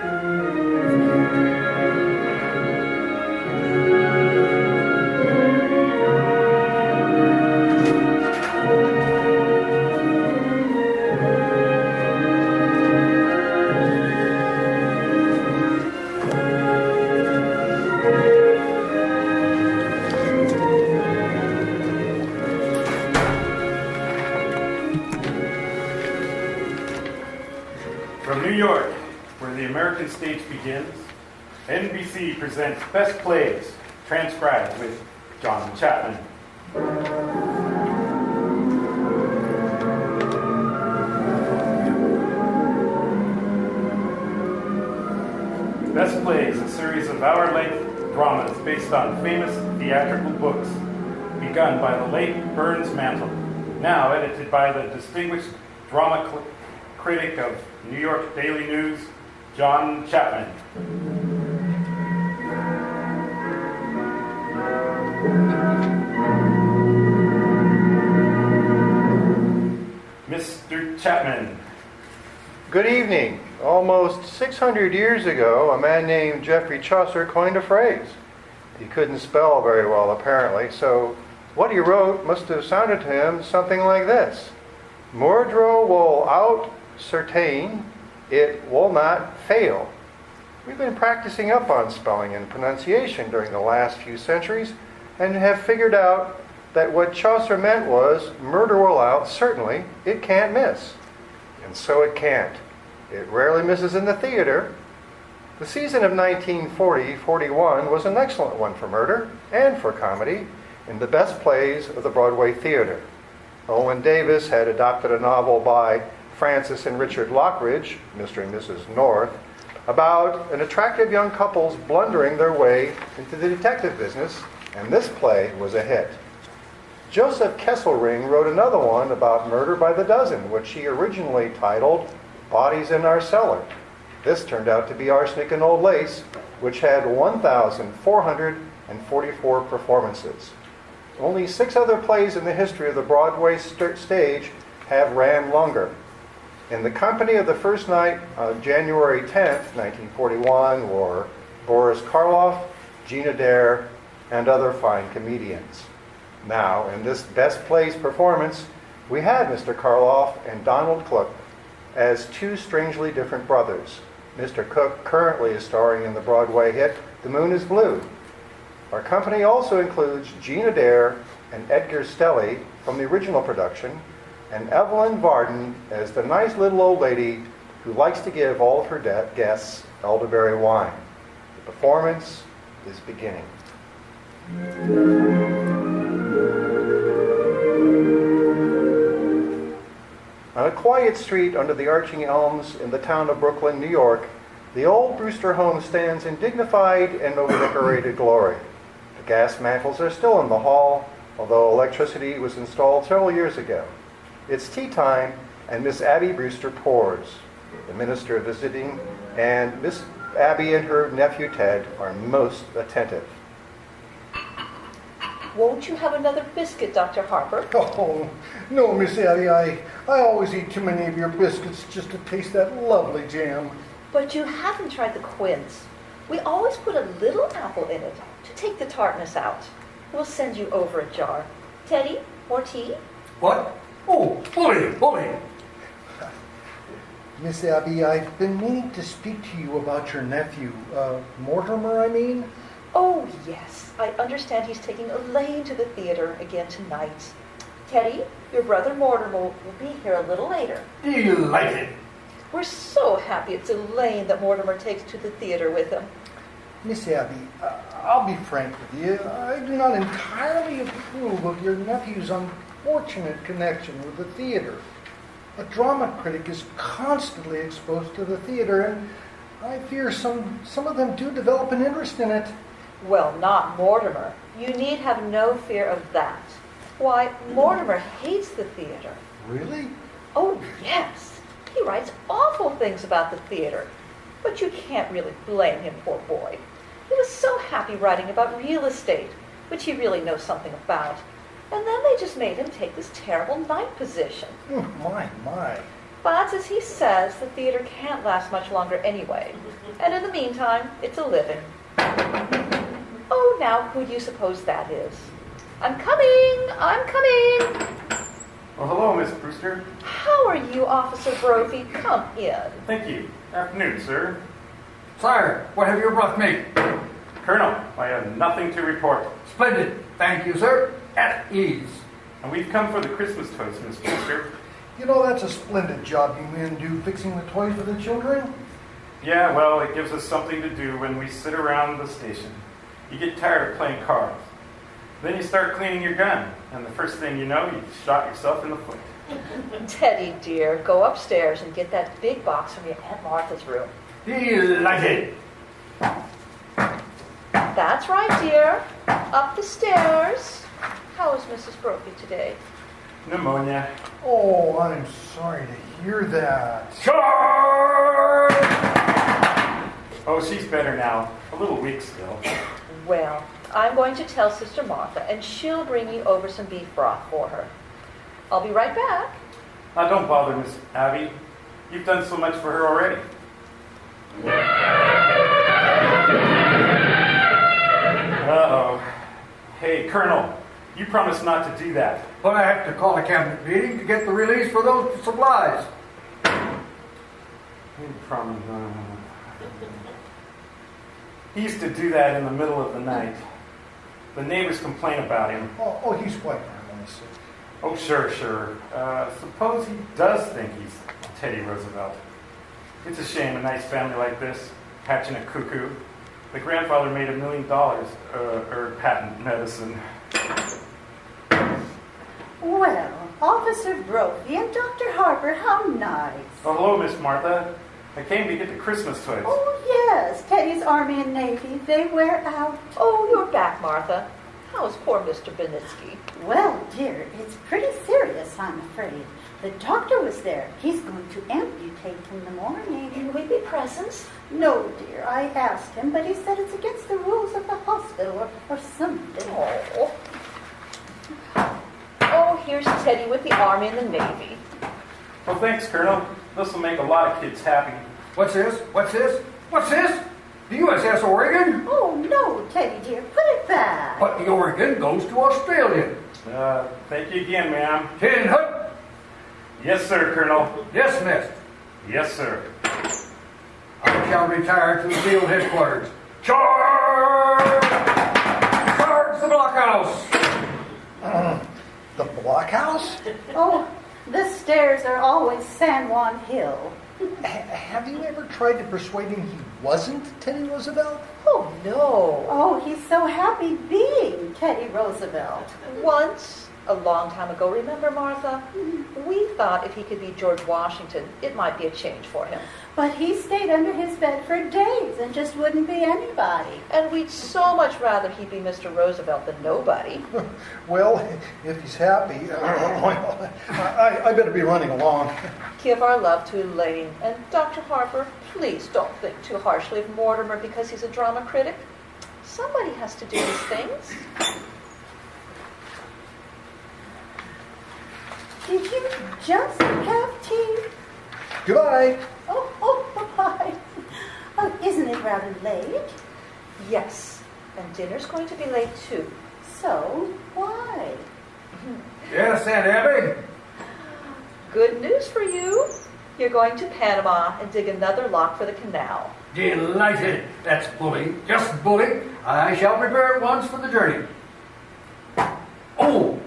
From New York, where the American stage begins, NBC presents Best Plays, transcribed with John Chapman. Best Plays, a series of hour-length dramas based on famous theatrical books, begun by the late Burns Mantle, now edited by the distinguished drama critic of New York Daily News, John Chapman. Mr. Chapman. Good evening. Almost 600 years ago, a man named Geoffrey Chaucer coined a phrase. He couldn't spell very well, apparently, so what he wrote must have sounded to him something like this. Mordro will out certain, it will not fail. We've been practicing up on spelling and pronunciation during the last few centuries and have figured out that what Chaucer meant was murder will out, certainly, it can't miss. And so it can't. It rarely misses in the theater. The season of 1940-41 was an excellent one for murder and for comedy in the best plays of the Broadway theater. Owen Davis had adopted a novel by Francis and Richard Lockridge, Mr. and Mrs. North, about an attractive young couple's blundering their way into the detective business, and this play was a hit. Joseph Kesselring wrote another one about murder by the dozen, which he originally titled Bodies in Our Cellar. This turned out to be Arsenic and Old Lace, which had 1,444 performances. Only 6 other plays in the history of the Broadway stage have ran longer. In the company of the first night on January 10th, 1941, were Boris Karloff, Gina Dare, and other fine comedians. Now, in this Best Plays performance, we had Mr. Karloff and Donald Cook as 2 strangely different brothers. Mr. Cook currently is starring in the Broadway hit The Moon is Blue. Our company also includes Gina Dare and Edgar Stelly from the original production, and Evelyn Varden as the nice little old lady who likes to give all of her guests elderberry wine. The performance is beginning. On a quiet street under the arching elms in the town of Brooklyn, New York, the old Brewster home stands in dignified and over-decorated glory. The gas mantles are still in the hall, although electricity was installed several years ago. It's tea time, and Miss Abby Brewster pours. The minister visiting, and Miss Abby and her nephew Ted are most attentive. Won't you have another biscuit, Dr. Harper? Oh, no, Miss Abby. I always eat too many of your biscuits just to taste that lovely jam. But you haven't tried the quince. We always put a little apple in it to take the tartness out. We'll send you over a jar. Teddy, more tea? What? Oh, bully. Miss Abby, I've been meaning to speak to you about your nephew, Mortimer, I mean. Oh, yes. I understand he's taking Elaine to the theater again tonight. Teddy, your brother Mortimer will be here a little later. Delighted. We're so happy it's Elaine that Mortimer takes to the theater with him. Miss Abby, I'll be frank with you. I do not entirely approve of your nephew's unfortunate connection with the theater. A drama critic is constantly exposed to the theater, and I fear some of them do develop an interest in it. Well, not Mortimer. You need have no fear of that. Why, Mortimer hates the theater. Really? Oh, yes. He writes awful things about the theater. But you can't really blame him, poor boy. He was so happy writing about real estate, which he really knows something about. And then they just made him take this terrible night position. My. But as he says, the theater can't last much longer anyway. And in the meantime, it's a living. Oh, now who do you suppose that is? I'm coming! I'm coming! Well, hello, Miss Brewster. How are you, Officer Brophy? Come in. Thank you. Afternoon, sir. Sire, what have you brought me? Colonel, I have nothing to report. Splendid. Thank you, sir. At ease. And we've come for the Christmas toys, Miss Brewster. You know, that's a splendid job you men do fixing the toys for the children. Yeah, well, it gives us something to do when we sit around the station. You get tired of playing cards. Then you start cleaning your gun, and the first thing you know, you shot yourself in the foot. Teddy, dear, go upstairs and get that big box from your Aunt Martha's room. Delighted. That's right, dear. Up the stairs. How is Mrs. Brophy today? Pneumonia. Oh, I'm sorry to hear that. Charge! Oh, she's better now. A little weak still. Well, I'm going to tell Sister Martha, and she'll bring me over some beef broth for her. I'll be right back. Now, don't bother, Miss Abby. You've done so much for her already. Uh-oh. Hey, Colonel, you promised not to do that. But I have to call a cabinet meeting to get the release for those supplies. You promised. He used to do that in the middle of the night. The neighbors complain about him. Oh, he's quite harmless. Oh, sure. Suppose he does think he's Teddy Roosevelt. It's a shame a nice family like this, hatching a cuckoo. The grandfather made $1 million, patent medicine. Well, Officer Brophy and Dr. Harper, how nice. Oh, hello, Miss Martha. I came to get the Christmas toys. Oh, yes, Teddy's Army and Navy, they wear out. Oh, you're back, Martha. How's poor Mr. Benitsky? Well, dear, it's pretty serious, I'm afraid. The doctor was there. He's going to amputate in the morning. Can we be present? No, dear, I asked him, but he said it's against the rules of the hospital or something. Oh, here's Teddy with the Army and the Navy. Well, thanks, Colonel. This will make a lot of kids happy. What's this? The USS Oregon? Oh, no, Teddy, dear, put it back. But the Oregon goes to Australia. Thank you again, ma'am. Tin Hut? Yes, sir, Colonel. Dismissed. Yes, sir. I shall retire to the field headquarters. Charge! Charge the blockhouse! The blockhouse? Oh, the stairs are always San Juan Hill. Have you ever tried to persuade him he wasn't Teddy Roosevelt? Oh, no. Oh, he's so happy being Teddy Roosevelt. Once, a long time ago, remember, Martha? We thought if he could be George Washington, it might be a change for him. But he stayed under his bed for days and just wouldn't be anybody. And we'd so much rather he be Mr. Roosevelt than nobody. Well, if he's happy, I better be running along. Give our love to Elaine. And Dr. Harper, please don't think too harshly of Mortimer because he's a drama critic. Somebody has to do these things. Did you just have tea? Goodbye. Oh, bye. Oh, isn't it rather late? Yes, and dinner's going to be late too. So, why? Yes, Aunt Abby? Good news for you. You're going to Panama and dig another lock for the canal. Delighted. That's bully. Just bully. I shall prepare at once for the journey. Oh!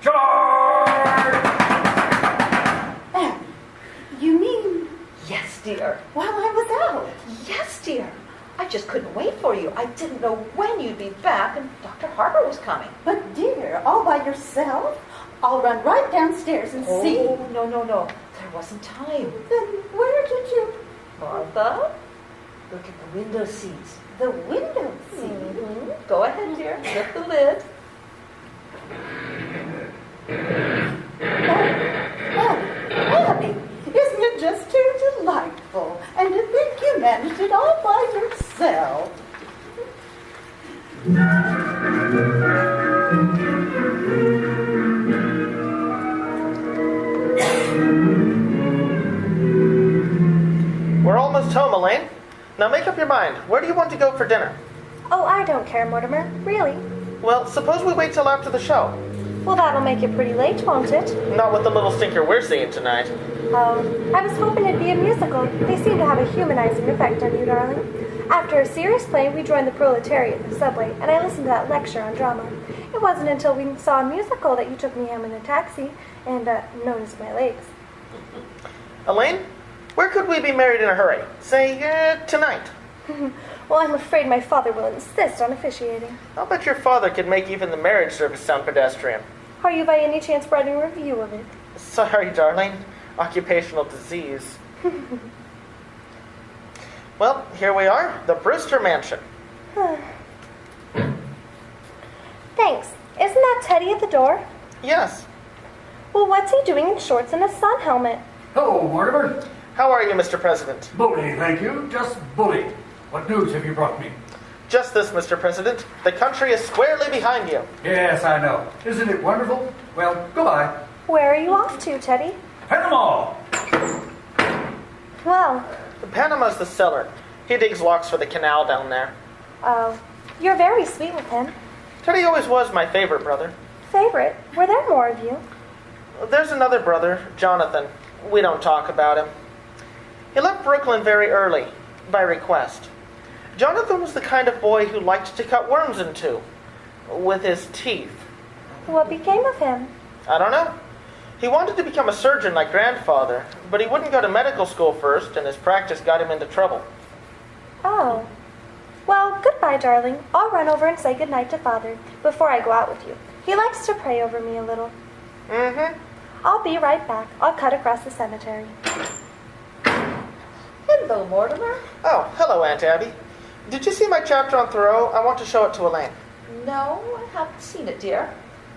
Charge! Abby, you mean Yes, dear. while I was out? Yes, dear. I just couldn't wait for you. I didn't know when you'd be back, and Dr. Harper was coming. But dear, all by yourself? I'll run right downstairs and see. Oh, no. There wasn't time. Then where did you... Martha, look at the window seats. The window seat? Mm-hmm. Go ahead, dear. Lift the lid. Oh, Abby, isn't it just too delightful? And to think you managed it all by yourself. almost home, Elaine. Now make up your mind. Where do you want to go for dinner? Oh, I don't care, Mortimer. Really? Well, suppose we wait till after the show. Well, that'll make it pretty late, won't it? Not with the little stinker we're seeing tonight. Oh, I was hoping it'd be a musical. They seem to have a humanizing effect on you, darling. After a serious play, we joined the proletariat in the subway, and I listened to that lecture on drama. It wasn't until we saw a musical that you took me home in a taxi and noticed my legs. Elaine, where could we be married in a hurry? Say, tonight. Well, I'm afraid my father will insist on officiating. I'll bet your father could make even the marriage service sound pedestrian. Are you by any chance writing a review of it? Sorry, darling. Occupational disease. Well, here we are, the Brewster Mansion. Thanks. Isn't that Teddy at the door? Yes. Well, what's he doing in shorts and a sun helmet? Hello, Mortimer. How are you, Mr. President? Bully, thank you. Just bully. What news have you brought me? Just this, Mr. President. The country is squarely behind you. Yes, I know. Isn't it wonderful? Well, goodbye. Where are you off to, Teddy? Panama! Well, Panama's the cellar. He digs locks for the canal down there. oh, you're very sweet with him. Teddy always was my favorite brother. Favorite? Were there more of you? There's another brother, Jonathan. We don't talk about him. He left Brooklyn very early, by request. Jonathan was the kind of boy who liked to cut worms in two, with his teeth. What became of him? I don't know. He wanted to become a surgeon like grandfather, but he wouldn't go to medical school first, and his practice got him into trouble. Oh. Well, goodbye, darling. I'll run over and say goodnight to Father before I go out with you. He likes to pray over me a little. Mm-hmm. I'll be right back. I'll cut across the cemetery. Hello, Mortimer. Oh, hello, Aunt Abby. Did you see my chapter on Thoreau? I want to show it to Elaine. No, I haven't seen it, dear.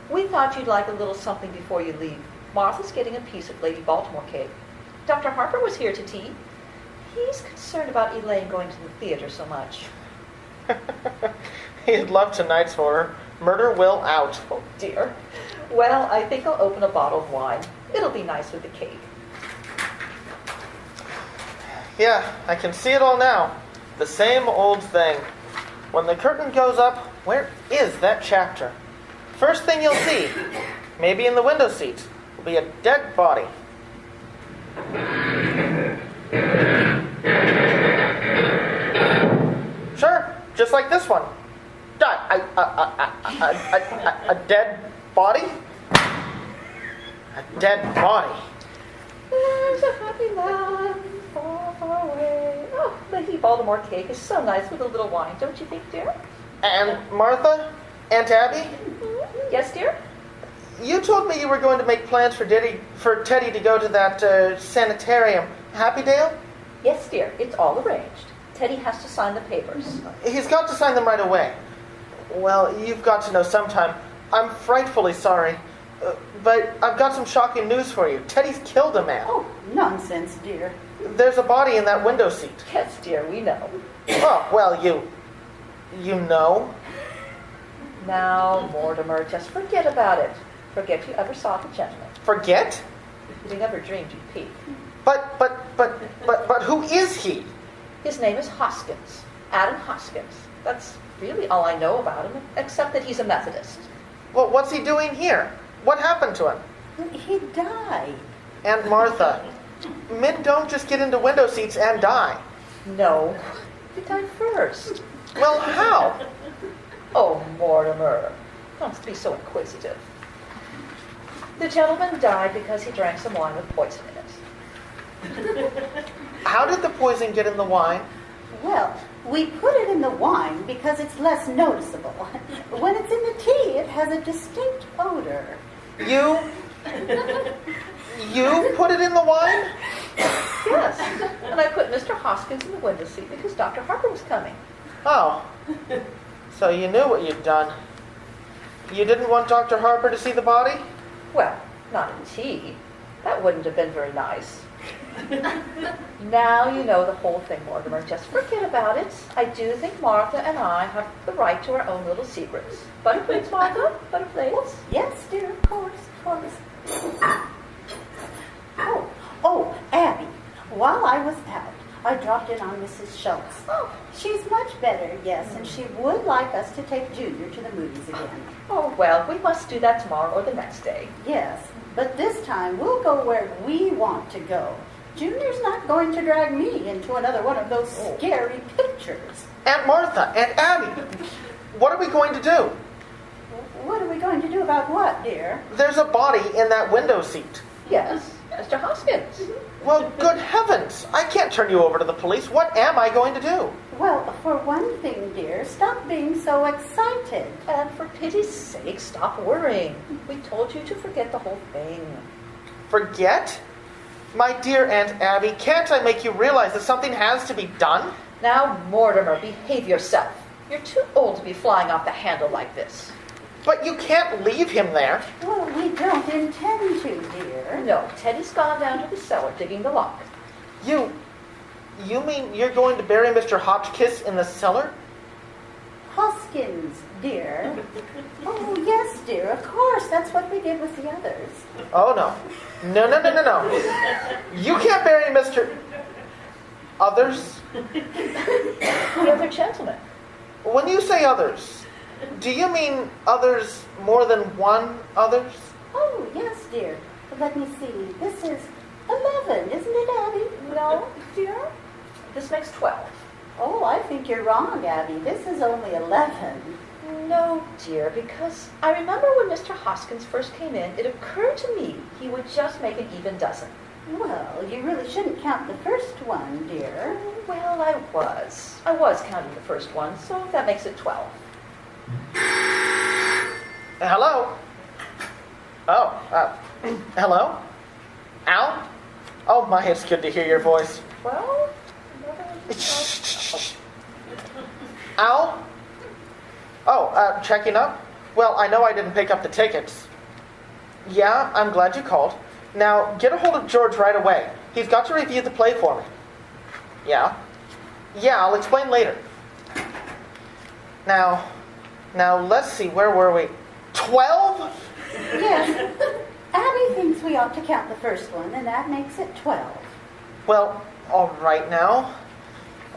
We thought you'd like a little something before you leave. Martha's getting a piece of Lady Baltimore cake. Dr. Harper was here to tea. He's concerned about Elaine going to the theater so much. He'd love tonight's horror. Murder will out. Oh, dear. Well, I think I'll open a bottle of wine. It'll be nice with the cake. Yeah, I can see it all now. The same old thing. When the curtain goes up, where is that chapter? First thing you'll see, maybe in the window seat, will be a dead body. Sure, just like this one. A dead body? A dead body. There's a happy land far, far away. Oh, Lady Baltimore cake is so nice with a little wine, don't you think, dear? And Martha? Aunt Abby? Mm-hmm. Yes, dear? You told me you were going to make plans for Teddy to go to that sanitarium. Happydale? Yes, dear. It's all arranged. Teddy has to sign the papers. He's got to sign them right away. Well, you've got to know sometime. I'm frightfully sorry. But I've got some shocking news for you. Teddy's killed a man. Oh, nonsense, dear. There's a body in that window seat. Yes, dear, we know. Oh, well, you know? Now, Mortimer, just forget about it. Forget you ever saw the gentleman. Forget? You never dreamed you'd peek. But who is he? His name is Hoskins. Adam Hoskins. That's really all I know about him, except that he's a Methodist. Well, what's he doing here? What happened to him? He died. Aunt Martha, men don't just get into window seats and die. No, he died first. Well, how? Oh, Mortimer, don't be so inquisitive. The gentleman died because he drank some wine with poison in it. How did the poison get in the wine? Well, we put it in the wine because it's less noticeable. When it's in the tea, it has a distinct odor. You put it in the wine? Yes, and I put Mr. Hoskins in the window seat because Dr. Harper was coming. Oh, so you knew what you'd done. You didn't want Dr. Harper to see the body? Well, not in tea. That wouldn't have been very nice. Now you know the whole thing, Mortimer. Just forget about it. I do think Martha and I have the right to our own little secrets. Butterplates, Martha? Butterplates? Yes, dear, of course. Oh, Abby, while I was out, I dropped in on Mrs. Schultz. Oh. She's much better, yes, and she would like us to take Junior to the movies again. Oh, well, we must do that tomorrow or the next day. Yes, but this time we'll go where we want to go. Junior's not going to drag me into another one of those scary pictures. Aunt Martha, Aunt Abby, what are we going to do? What are we going to do about what, dear? There's a body in that window seat. Yes, Mr. Hoskins. Well, good heavens, I can't turn you over to the police. What am I going to do? Well, for one thing, dear, stop being so excited. And for pity's sake, stop worrying. We told you to forget the whole thing. Forget? My dear Aunt Abby, can't I make you realize that something has to be done? Now, Mortimer, behave yourself. You're too old to be flying off the handle like this. But you can't leave him there. Well, we don't intend to, dear. No, Teddy's gone down to the cellar digging the lock. You mean you're going to bury Mr. Hotchkiss in the cellar? Hoskins, dear. Oh, yes, dear, of course. That's what we did with the others. Oh, no. No. You can't bury Mr. Others? The other gentleman. When you say others, do you mean others more than one others? Oh, yes, dear. Let me see. This is 11, isn't it, Abby? No, dear. This makes 12. Oh, I think you're wrong, Abby. This is only 11. No, dear, because I remember when Mr. Hoskins first came in, it occurred to me he would just make an even dozen. Well, you really shouldn't count the first one, dear. Well, I was counting the first one, so that makes it 12. Hello? Oh, hello? Al? Oh, my, it's good to hear your voice. Well, Al? Oh, checking up? Well, I know I didn't pick up the tickets. Yeah, I'm glad you called. Now, get a hold of George right away. He's got to review the play for me. Yeah? Yeah, I'll explain later. Now, let's see, where were we? 12? Yes. Abby thinks we ought to count the first one, and that makes it 12. Well, all right now.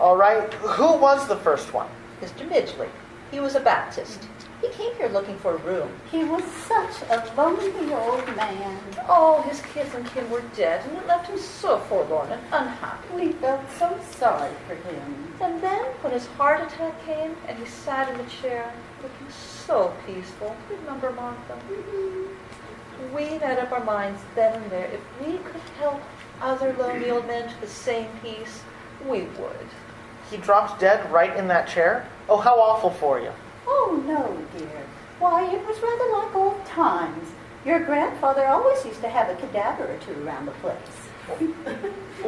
All right, who was the first one? Mr. Midgley. He was a Baptist. He came here looking for a room. He was such a lonely old man. Oh, his kids and kin were dead, and it left him so forlorn and unhappy. We felt so sorry for him. And then, when his heart attack came, and he sat in the chair, looking so peaceful, remember, Martha? We made up our minds then and there, if we could help other lonely old men to the same peace, we would. He dropped dead right in that chair? Oh, how awful for you. Oh, no, dear. Why, it was rather like old times. Your grandfather always used to have a cadaver or two around the place.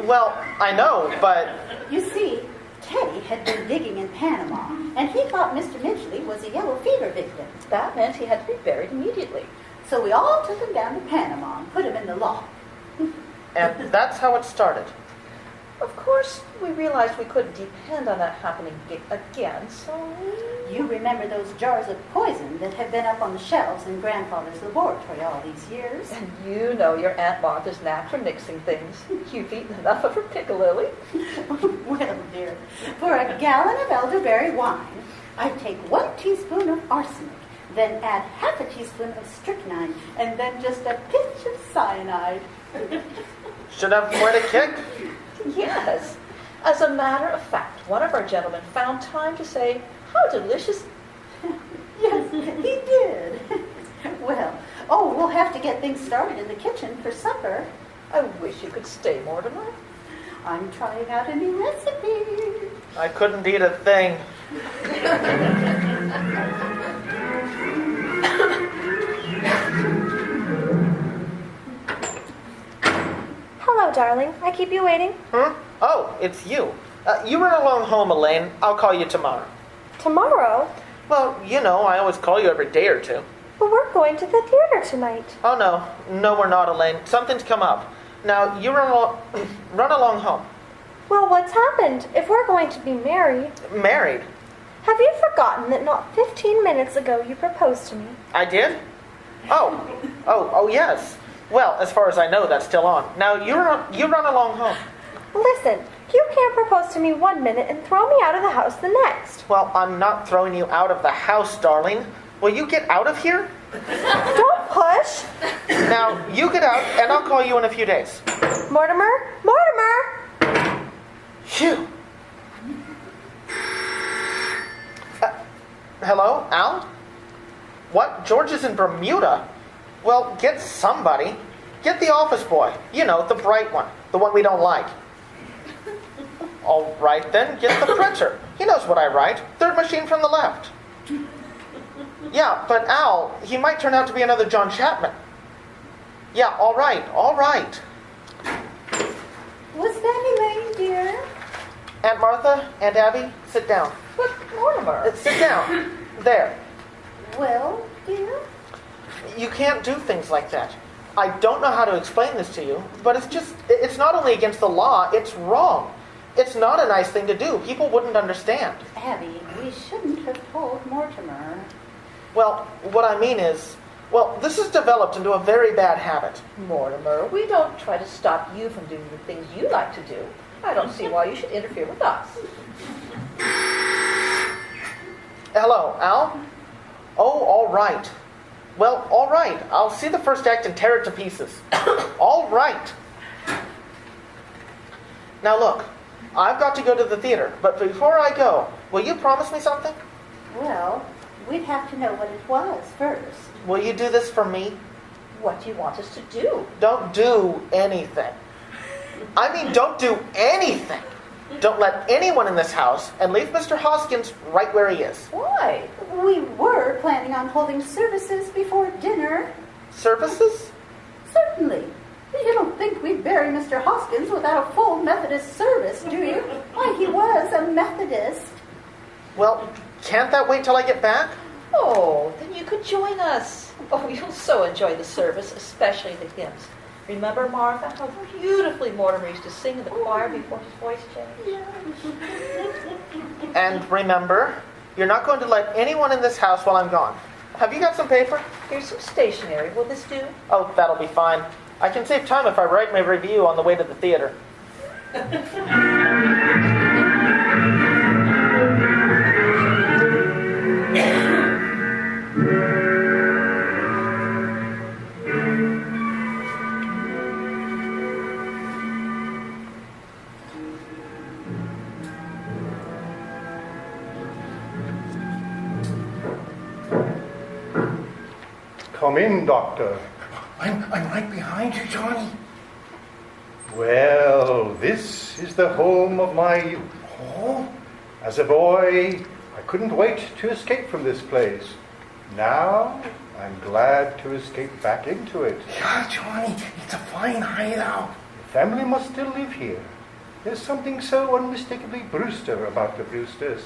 Well, I know, but... You see, Teddy had been digging in Panama, and he thought Mr. Midgley was a yellow fever victim. That meant he had to be buried immediately. So we all took him down to Panama and put him in the lock. And that's how it started. Of course, we realized we couldn't depend on that happening again, so... You remember those jars of poison that had been up on the shelves in Grandfather's laboratory all these years? And you know your Aunt Martha's knack for mixing things. You've eaten enough of her piccalilli. Well, dear, for a gallon of elderberry wine, I'd take 1 teaspoon of arsenic, then add half a teaspoon of strychnine, and then just a pinch of cyanide. Should have quite a kick. Yes. As a matter of fact, one of our gentlemen found time to say, "How delicious." Yes, he did. Well, we'll have to get things started in the kitchen for supper. I wish you could stay, Mortimer. I'm trying out a new recipe. I couldn't eat a thing. Hello, darling. I keep you waiting. Oh, it's you. You run along home, Elaine. I'll call you tomorrow. Tomorrow? Well, you know, I always call you every day or two. But we're going to the theater tonight. Oh, no. No, we're not, Elaine. Something's come up. Now, you run along home. Well, what's happened? If we're going to be married... Married? Have you forgotten that not 15 minutes ago you proposed to me? I did? Oh, yes. Well, as far as I know, that's still on. Now, you run along home. Listen, You can't propose to me one minute and throw me out of the house the next. Well, I'm not throwing you out of the house, darling. Will you get out of here? Don't push. Now, you get out, and I'll call you in a few days. Mortimer? Mortimer! Phew. Hello, Al? What? George is in Bermuda? Well, get somebody. Get the office boy. You know, the bright one. The one we don't like. All right, then. Get the printer. He knows what I write. Third machine from the left. Yeah, but Al, he might turn out to be another John Chapman. Yeah, all right, all right. Was that Elaine, dear? Aunt Martha, Aunt Abby, sit down. But Mortimer. Sit down. There. Well, dear? You can't do things like that. I don't know how to explain this to you, but it's not only against the law, it's wrong. It's not a nice thing to do. People wouldn't understand. Abby, we shouldn't have told Mortimer. Well, what I mean is, this has developed into a very bad habit. Mortimer, we don't try to stop you from doing the things you like to do. I don't see why you should interfere with us. Hello, Al? Oh, all right. Well, all right. I'll see the first act and tear it to pieces. All right. Now look, I've got to go to the theater, but before I go, will you promise me something? Well, we'd have to know what it was first. Will you do this for me? What do you want us to do? Don't do anything. I mean, don't do anything. Don't let anyone in this house, and leave Mr. Hoskins right where he is. Why? We were planning on holding services before dinner. Services? Certainly. You don't think we'd bury Mr. Hoskins without a full Methodist service, do you? Why, he was a Methodist. Well, can't that wait till I get back? Oh, then you could join us. Oh, you'll so enjoy the service, especially the hymns. Remember, Martha, how beautifully Mortimer used to sing in the choir before his voice changed? And remember, you're not going to let anyone in this house while I'm gone. Have you got some paper? Here's some stationery. Will this do? Oh, that'll be fine. I can save time if I write my review on the way to the theater. Come in, Doctor. I'm right behind you, Johnny. Well, this is the home of my youth. Oh? As a boy, I couldn't wait to escape from this place. Now, I'm glad to escape back into it. Yeah, Johnny, it's a fine hideout. The family must still live here. There's something so unmistakably Brewster about the Brewsters.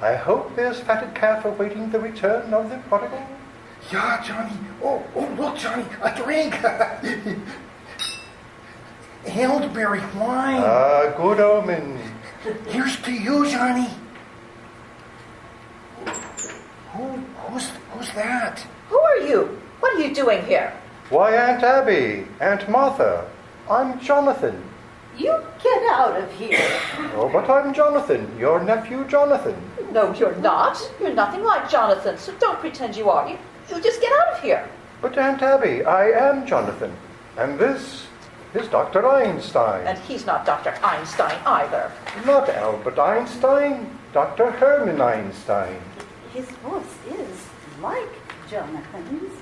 I hope there's fatted calf awaiting the return of the prodigal. Yeah, Johnny. Oh, look, Johnny, a drink. Elderberry wine. Good omen. Here's to you, Johnny. Who's that? Who are you? What are you doing here? Why, Aunt Abby, Aunt Martha, I'm Jonathan. You get out of here. Oh, but I'm Jonathan, your nephew Jonathan. No, you're not. You're nothing like Jonathan, so don't pretend you are. You just get out of here. But Aunt Abby, I am Jonathan. And this is Dr. Einstein. And he's not Dr. Einstein either. Not Albert Einstein, Dr. Herman Einstein. His voice is like Jonathan's.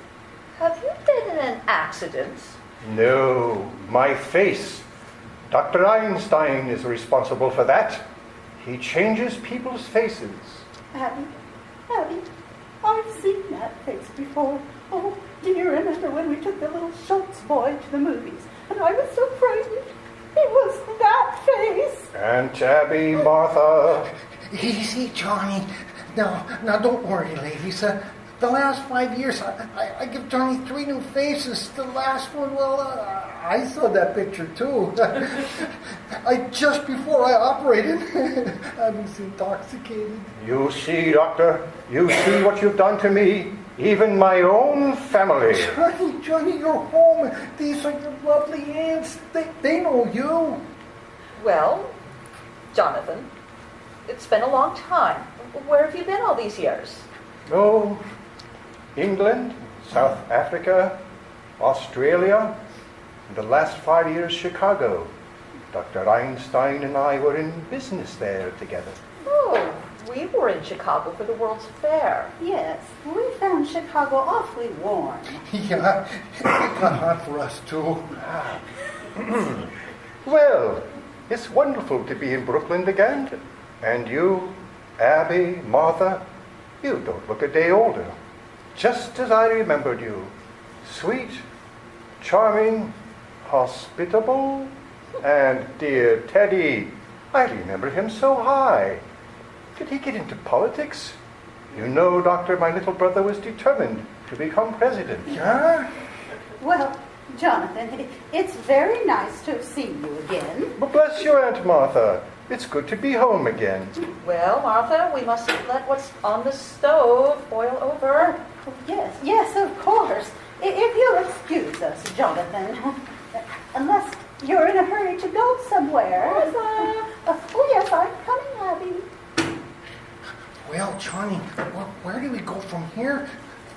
Have you been in an accident? No, my face. Dr. Einstein is responsible for that. He changes people's faces. Abby, I've seen that face before. Oh, do you remember when we took the little Schultz boy to the movies? And I was so frightened. It was that face. Aunt Abby, Martha. Easy, Johnny. Now, don't worry, ladies. The last 5 years, I give Johnny 3 new faces. The last one, I saw that picture too. Just before I operated, I was intoxicated. You see, Doctor, you see what you've done to me, even my own family. Johnny, you're home. These are your lovely aunts. They know you. Well, Jonathan, it's been a long time. Where have you been all these years? Oh, England, South Africa, Australia, and the last 5 years Chicago. Dr. Einstein and I were in business there together. Oh, we were in Chicago for the World's Fair. Yes, we found Chicago awfully warm. Yeah, it got hot for us too. Well, it's wonderful to be in Brooklyn again. And you, Abby, Martha, you don't look a day older. Just as I remembered you. Sweet, charming, hospitable, and dear Teddy. I remember him so high. Did he get into politics? You know, Doctor, my little brother was determined to become president. Yeah? Well, Jonathan, it's very nice to have seen you again. Well, bless you, Aunt Martha. It's good to be home again. Well, Martha, we mustn't let what's on the stove boil over. Oh, yes, of course. If you'll excuse us, Jonathan. Unless you're in a hurry to go somewhere. Martha! Oh, yes, I'm coming, Abby. Well, Johnny, where do we go from here?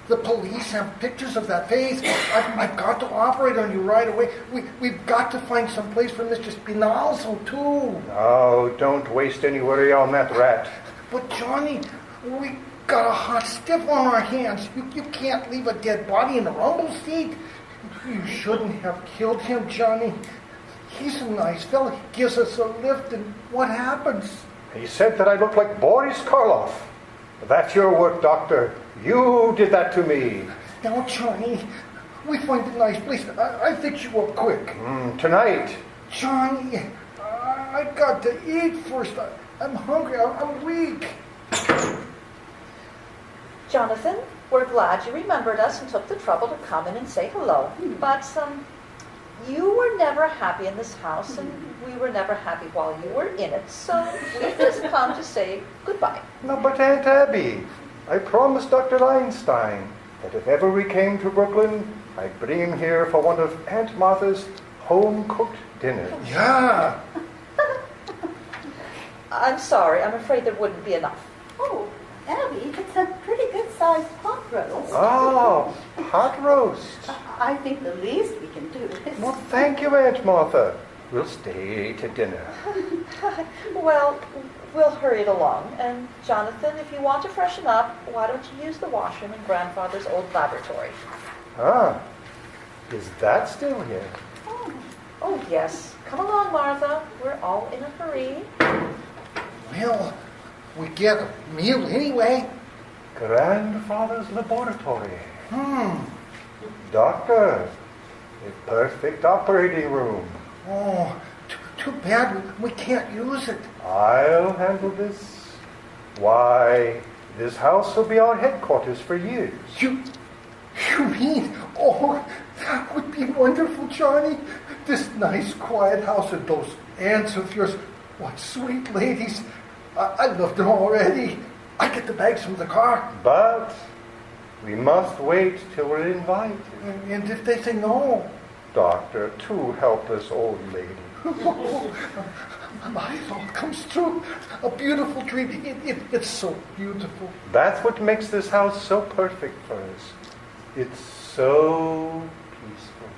The police have pictures of that face. I've got to operate on you right away. We've got to find some place for Mr. Spinalzo, too. Oh, don't waste any worry on that rat. But, Johnny, we got a hot stiff on our hands. You can't leave a dead body in the rumble seat. You shouldn't have killed him, Johnny. He's a nice fella. He gives us a lift, and what happens? He said that I look like Boris Karloff. That's your work, Doctor. You did that to me. Now, Johnny, we find a nice place. I fix you up quick. Tonight. Johnny, I got to eat first. I'm hungry. I'm weak. Jonathan, we're glad you remembered us and took the trouble to come in and say hello. But you were never happy in this house, and we were never happy while you were in it. So we've just come to say goodbye. No, but Aunt Abby, I promised Dr. Einstein that if ever we came to Brooklyn, I'd bring him here for one of Aunt Martha's home-cooked dinners. Yeah. I'm sorry. I'm afraid there wouldn't be enough. Oh, Abby, it's a pretty good-sized pot roast. Oh, hot roast. I think the least we can do is... Well, thank you, Aunt Martha. We'll stay to dinner. Well, we'll hurry it along. And Jonathan, if you want to freshen up, why don't you use the washroom in Grandfather's old laboratory? Ah, is that still here? Oh, yes. Come along, Martha. We're all in a hurry. Well, we get a meal anyway. Grandfather's laboratory. Doctor, a perfect operating room. Oh, too bad we can't use it. I'll handle this. Why, this house will be our headquarters for years. You mean, oh, that would be wonderful, Johnny. This nice, quiet house and those aunts of yours. What sweet ladies. I love them already. I get the bags from the car. But we must wait till we're invited. And if they say no? Doctor, two helpless old ladies. My thought comes true. A beautiful dream. It's so beautiful. That's what makes this house so perfect for us. It's so peaceful.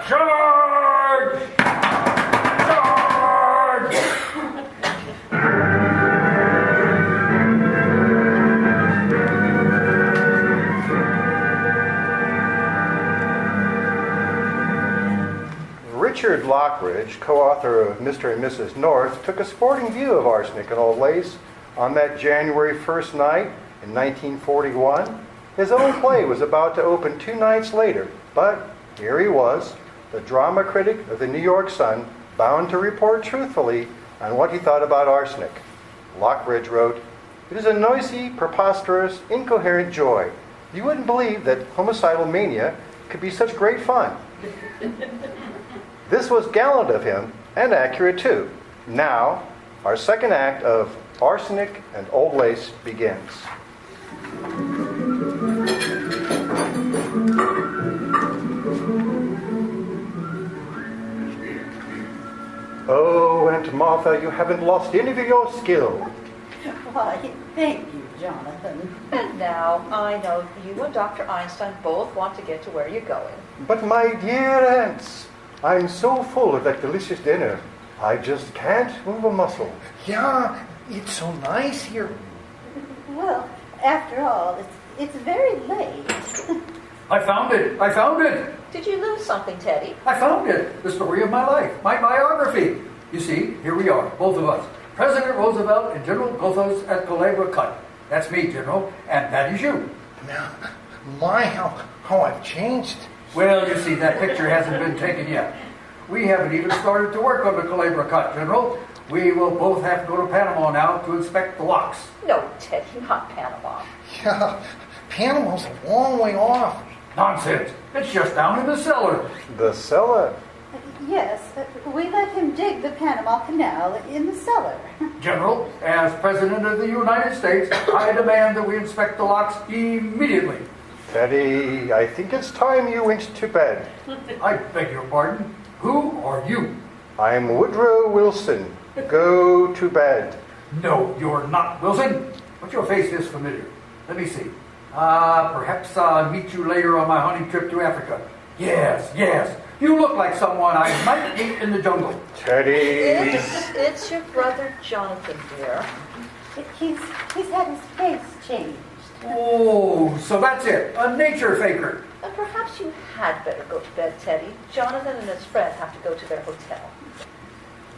Charge! Charge! Richard Lockridge, co-author of Mr. and Mrs. North, took a sporting view of Arsenic and Old Lace on that January 1st night in 1941. His own play was about to open 2 nights later, but here he was, the drama critic of the New York Sun, bound to report truthfully on what he thought about arsenic. Lockridge wrote, "It is a noisy, preposterous, incoherent joy. You wouldn't believe that homicidal mania could be such great fun." This was gallant of him, and accurate too. Now, our second act of Arsenic and Old Lace begins. Martha, you haven't lost any of your skill. Why, thank you, Jonathan. And now I know you and Dr. Einstein both want to get to where you're going. But my dear aunts, I'm so full of that delicious dinner, I just can't move a muscle. Yeah, it's so nice here. Well, after all, it's very late. I found it. I found it. Did you lose something, Teddy? I found it. The story of my life. My biography. You see, here we are, both of us. President Roosevelt and General Goethals at Culebra Cut. That's me, General, and that is you. Now, my, how I've changed. Well, you see, that picture hasn't been taken yet. We haven't even started to work on the Culebra Cut, General. We will both have to go to Panama now to inspect the locks. No, Teddy, not Panama. Yeah, Panama's a long way off. Nonsense. It's just down in the cellar. The cellar. Yes, we let him dig the Panama Canal in the cellar. General, as President of the United States, I demand that we inspect the locks immediately. Teddy, I think it's time you went to bed. I beg your pardon. Who are you? I'm Woodrow Wilson. Go to bed. No, you're not, Wilson. But your face is familiar. Let me see. Perhaps I'll meet you later on my hunting trip to Africa. Yes, yes. You look like someone I might meet in the jungle. Teddy. It's your brother Jonathan, dear. He's had his face changed. Oh, so that's it. A nature faker. And perhaps you had better go to bed, Teddy. Jonathan and his friend have to go to their hotel.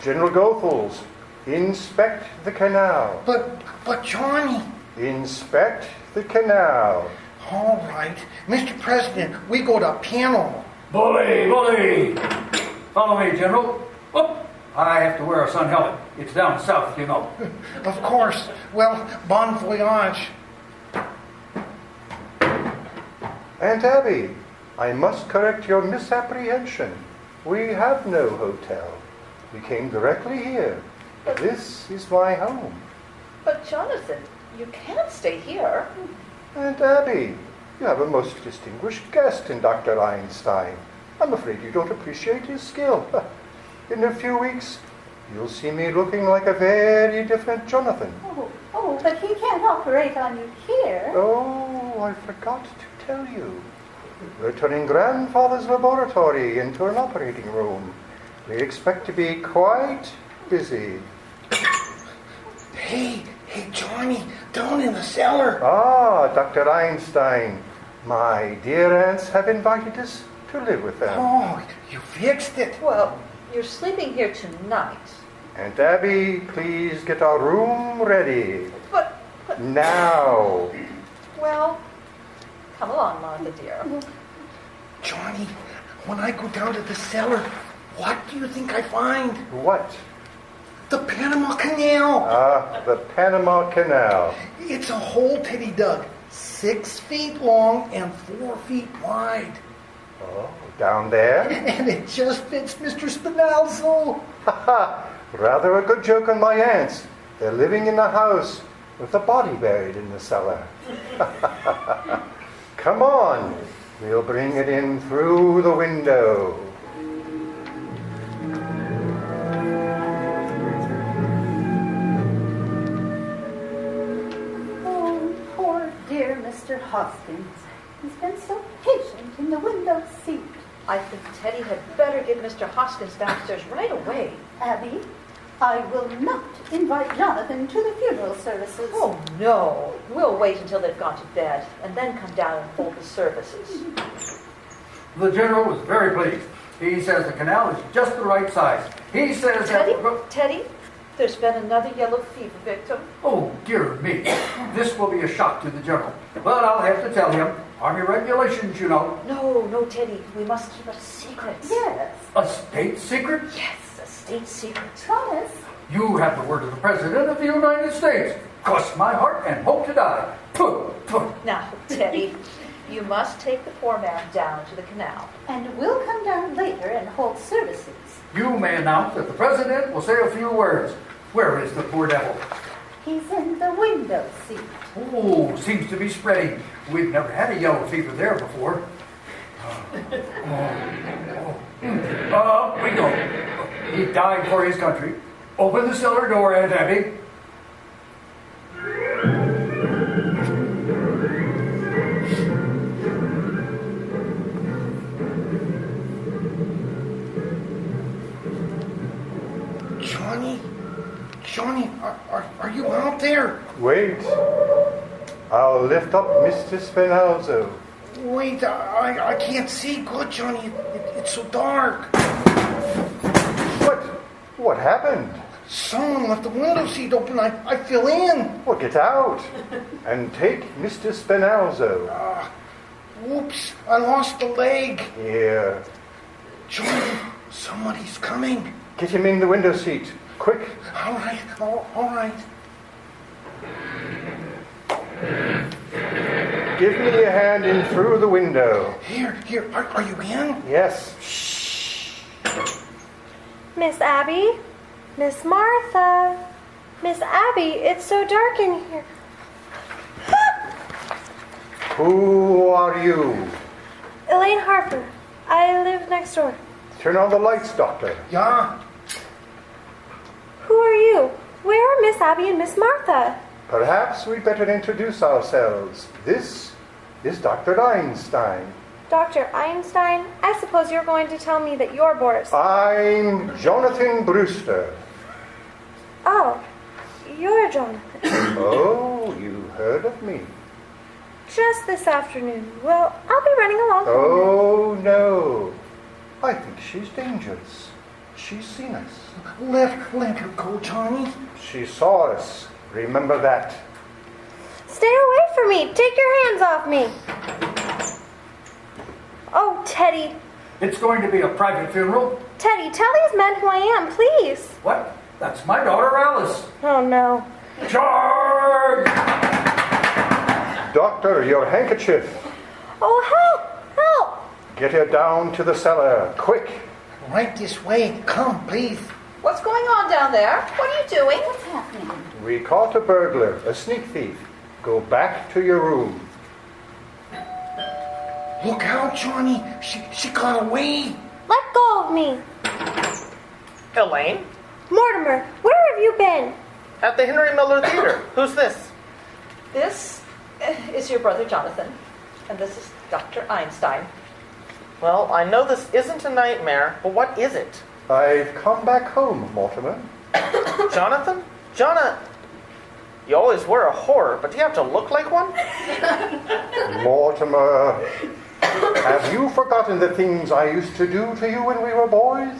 General Goethals, inspect the canal. But Johnny. Inspect the canal. All right. Mr. President, we go to Panama. Bully, bully. Follow me, General. Oh, I have to wear a sun helmet. It's down south, you know. Of course. Well, bon voyage. Aunt Abby, I must correct your misapprehension. We have no hotel. We came directly here. This is my home. But Jonathan, you can't stay here. Aunt Abby, you have a most distinguished guest in Dr. Einstein. I'm afraid you don't appreciate his skill. In a few weeks, you'll see me looking like a very different Jonathan. Oh, but he can't operate on you here. Oh, I forgot to tell you. We're turning grandfather's laboratory into an operating room. We expect to be quite busy. Hey, Johnny, down in the cellar. Ah, Dr. Einstein. My dear aunts have invited us to live with them. Oh, you fixed it. Well, you're sleeping here tonight. Aunt Abby, please get our room ready. But Now. well, come along, Martha, dear. Johnny, when I go down to the cellar, what do you think I find? What? The Panama Canal. Ah, the Panama Canal. It's a hole Teddy dug, 6 feet long and 4 feet wide. Oh, down there? And it just fits Mr. Spinalzo. Rather a good joke on my aunts. They're living in a house with a body buried in the cellar. Come on, we'll bring it in through the window. Oh, poor dear Mr. Hoskins. He's been so patient in the window seat. I think Teddy had better get Mr. Hoskins downstairs right away. Abby, I will not invite Jonathan to the funeral services. Oh, no. We'll wait until they've gone to bed and then come down and hold the services. The General was very pleased. He says the canal is just the right size. He says Teddy, there's been another yellow fever victim. Oh, dear me. This will be a shock to the General. But I'll have to tell him. Army regulations, you know. No, Teddy. We must keep it a secret. Yes. A state secret? Yes, a state secret. Promise. You have the word of the President of the United States. Cross my heart and hope to die. Puh, puh. Now, Teddy, you must take the poor man down to the canal. And we'll come down later and hold services. You may announce that the President will say a few words. Where is the poor devil? He's in the window seat. Oh, seems to be spreading. We've never had a yellow fever there before. We go. He died for his country. Open the cellar door, Aunt Abby. Johnny, are you out there? Wait. I'll lift up Mr. Spinalzo. Wait, I can't see good, Johnny. It's so dark. What happened? Someone left the window seat open. I fell in. Well, get out and take Mr. Spinalzo. Oops, I lost a leg. Here. Johnny, somebody's coming. Get him in the window seat. Quick. All right. Give me a hand in through the window. Here, are you in? Yes. Miss Abby? Miss Martha? Miss Abby, it's so dark in here. Who are you? Elaine Harper. I live next door. Turn on the lights, Doctor. Yeah. Who are you? Where are Miss Abby and Miss Martha? Perhaps we'd better introduce ourselves. This is Dr. Einstein. Dr. Einstein, I suppose you're going to tell me that you're Boris. I'm Jonathan Brewster. Oh, you're Jonathan. Oh, you heard of me. Just this afternoon. Well, I'll be running along home. Oh, no. I think she's dangerous. She's seen us. Let her go, Johnny. She saw us. Remember that. Stay away from me. Take your hands off me. Oh, Teddy. It's going to be a private funeral. Teddy, tell these men who I am, please. What? That's my daughter, Alice. Oh, no. Charge! Doctor, your handkerchief. Oh, help! Help! Get her down to the cellar. Quick. Right this way. Come, please. What's going on down there? What are you doing? What's happening? We caught a burglar, a sneak thief. Go back to your room. Look out, Johnny. She got away. Let go of me. Elaine? Mortimer, where have you been? At the Henry Miller Theater. Who's this? This is your brother Jonathan, and this is Dr. Einstein. Well, I know this isn't a nightmare, but what is it? I've come back home, Mortimer. Jonathan? You always were a horror, but do you have to look like one? Mortimer, have you forgotten the things I used to do to you when we were boys?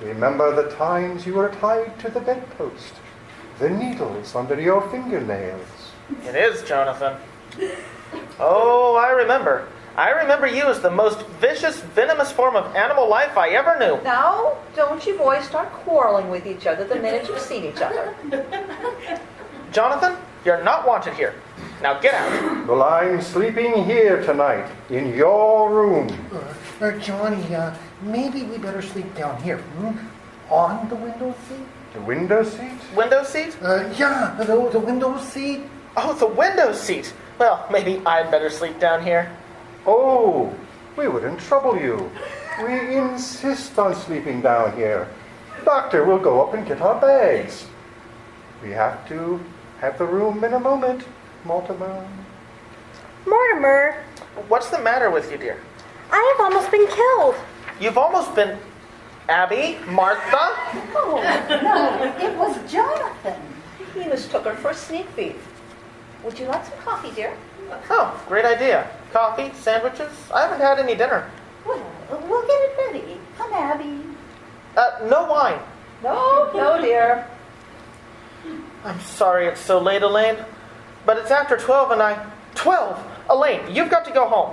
Remember the times you were tied to the bedpost, the needles under your fingernails. It is, Jonathan. Oh, I remember. I remember you as the most vicious, venomous form of animal life I ever knew. Now, don't you boys start quarreling with each other the minute you've seen each other. Jonathan, you're not wanted here. Now get out. Well, I'm sleeping here tonight, in your room. Johnny, maybe we better sleep down here. On the window seat? The window seat? Window seat? Yeah, the window seat. Oh, the window seat. Well, maybe I'd better sleep down here. Oh, we wouldn't trouble you. We insist on sleeping down here. Doctor, we'll go up and get our bags. We have to have the room in a moment, Mortimer. Mortimer, What's the matter with you, dear? I have almost been killed. You've almost been... Abby? Martha? Oh, no, it was Jonathan. He mistook her for a sneak thief. Would you like some coffee, dear? Oh, great idea. Coffee, sandwiches? I haven't had any dinner. Well, we'll get it ready. Come, Abby. No wine. No, dear. I'm sorry it's so late, Elaine. But it's after 12 and 12! Elaine, you've got to go home.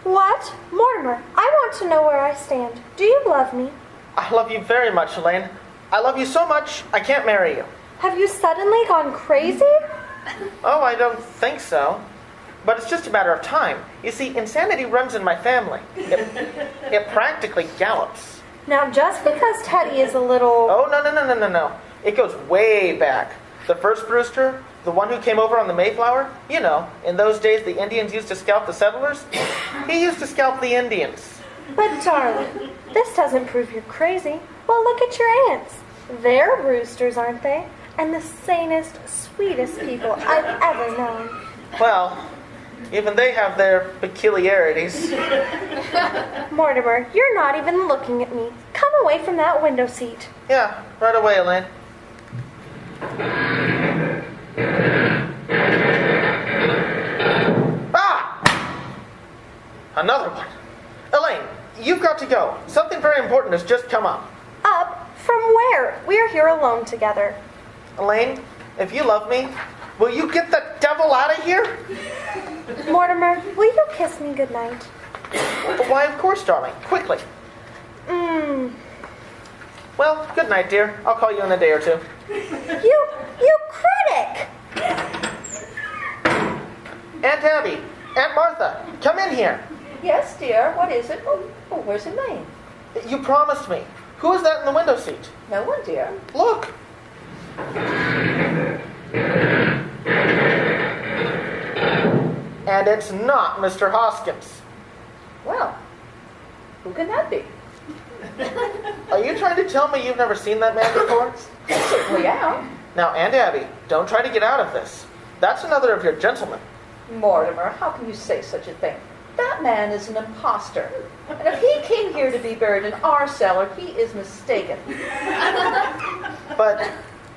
What? Mortimer, I want to know where I stand. Do you love me? I love you very much, Elaine. I love you so much, I can't marry you. Have you suddenly gone crazy? Oh, I don't think so. But it's just a matter of time. You see, insanity runs in my family. It practically gallops. Now, just because Teddy is a little... Oh, no. It goes way back. The first Brewster, the one who came over on the Mayflower, you know, in those days the Indians used to scalp the settlers. He used to scalp the Indians. But darling, this doesn't prove you're crazy. Well, look at your aunts. They're roosters, aren't they? And the sanest, sweetest people I've ever known. Well, even they have their peculiarities. Mortimer, you're not even looking at me. Come away from that window seat. Yeah, right away, Elaine. Ah! Another one. Elaine, you've got to go. Something very important has just come up. Up? From where? We're here alone together. Elaine, if you love me, will you get the devil out of here? Mortimer, will you kiss me goodnight? Why, of course, darling. Quickly. Well, good night, dear. I'll call you in a day or two. You critic! Aunt Abby, Aunt Martha, come in here. Yes, dear. What is it? Oh, where's Elaine? You promised me. Who is that in the window seat? No one, dear. Look. And it's not Mr. Hoskins. Well, who can that be? Are you trying to tell me you've never seen that man before? Certainly am. Now, Aunt Abby, don't try to get out of this. That's another of your gentlemen. Mortimer, how can you say such a thing? That man is an imposter. And if he came here to be buried in our cellar, he is mistaken. But,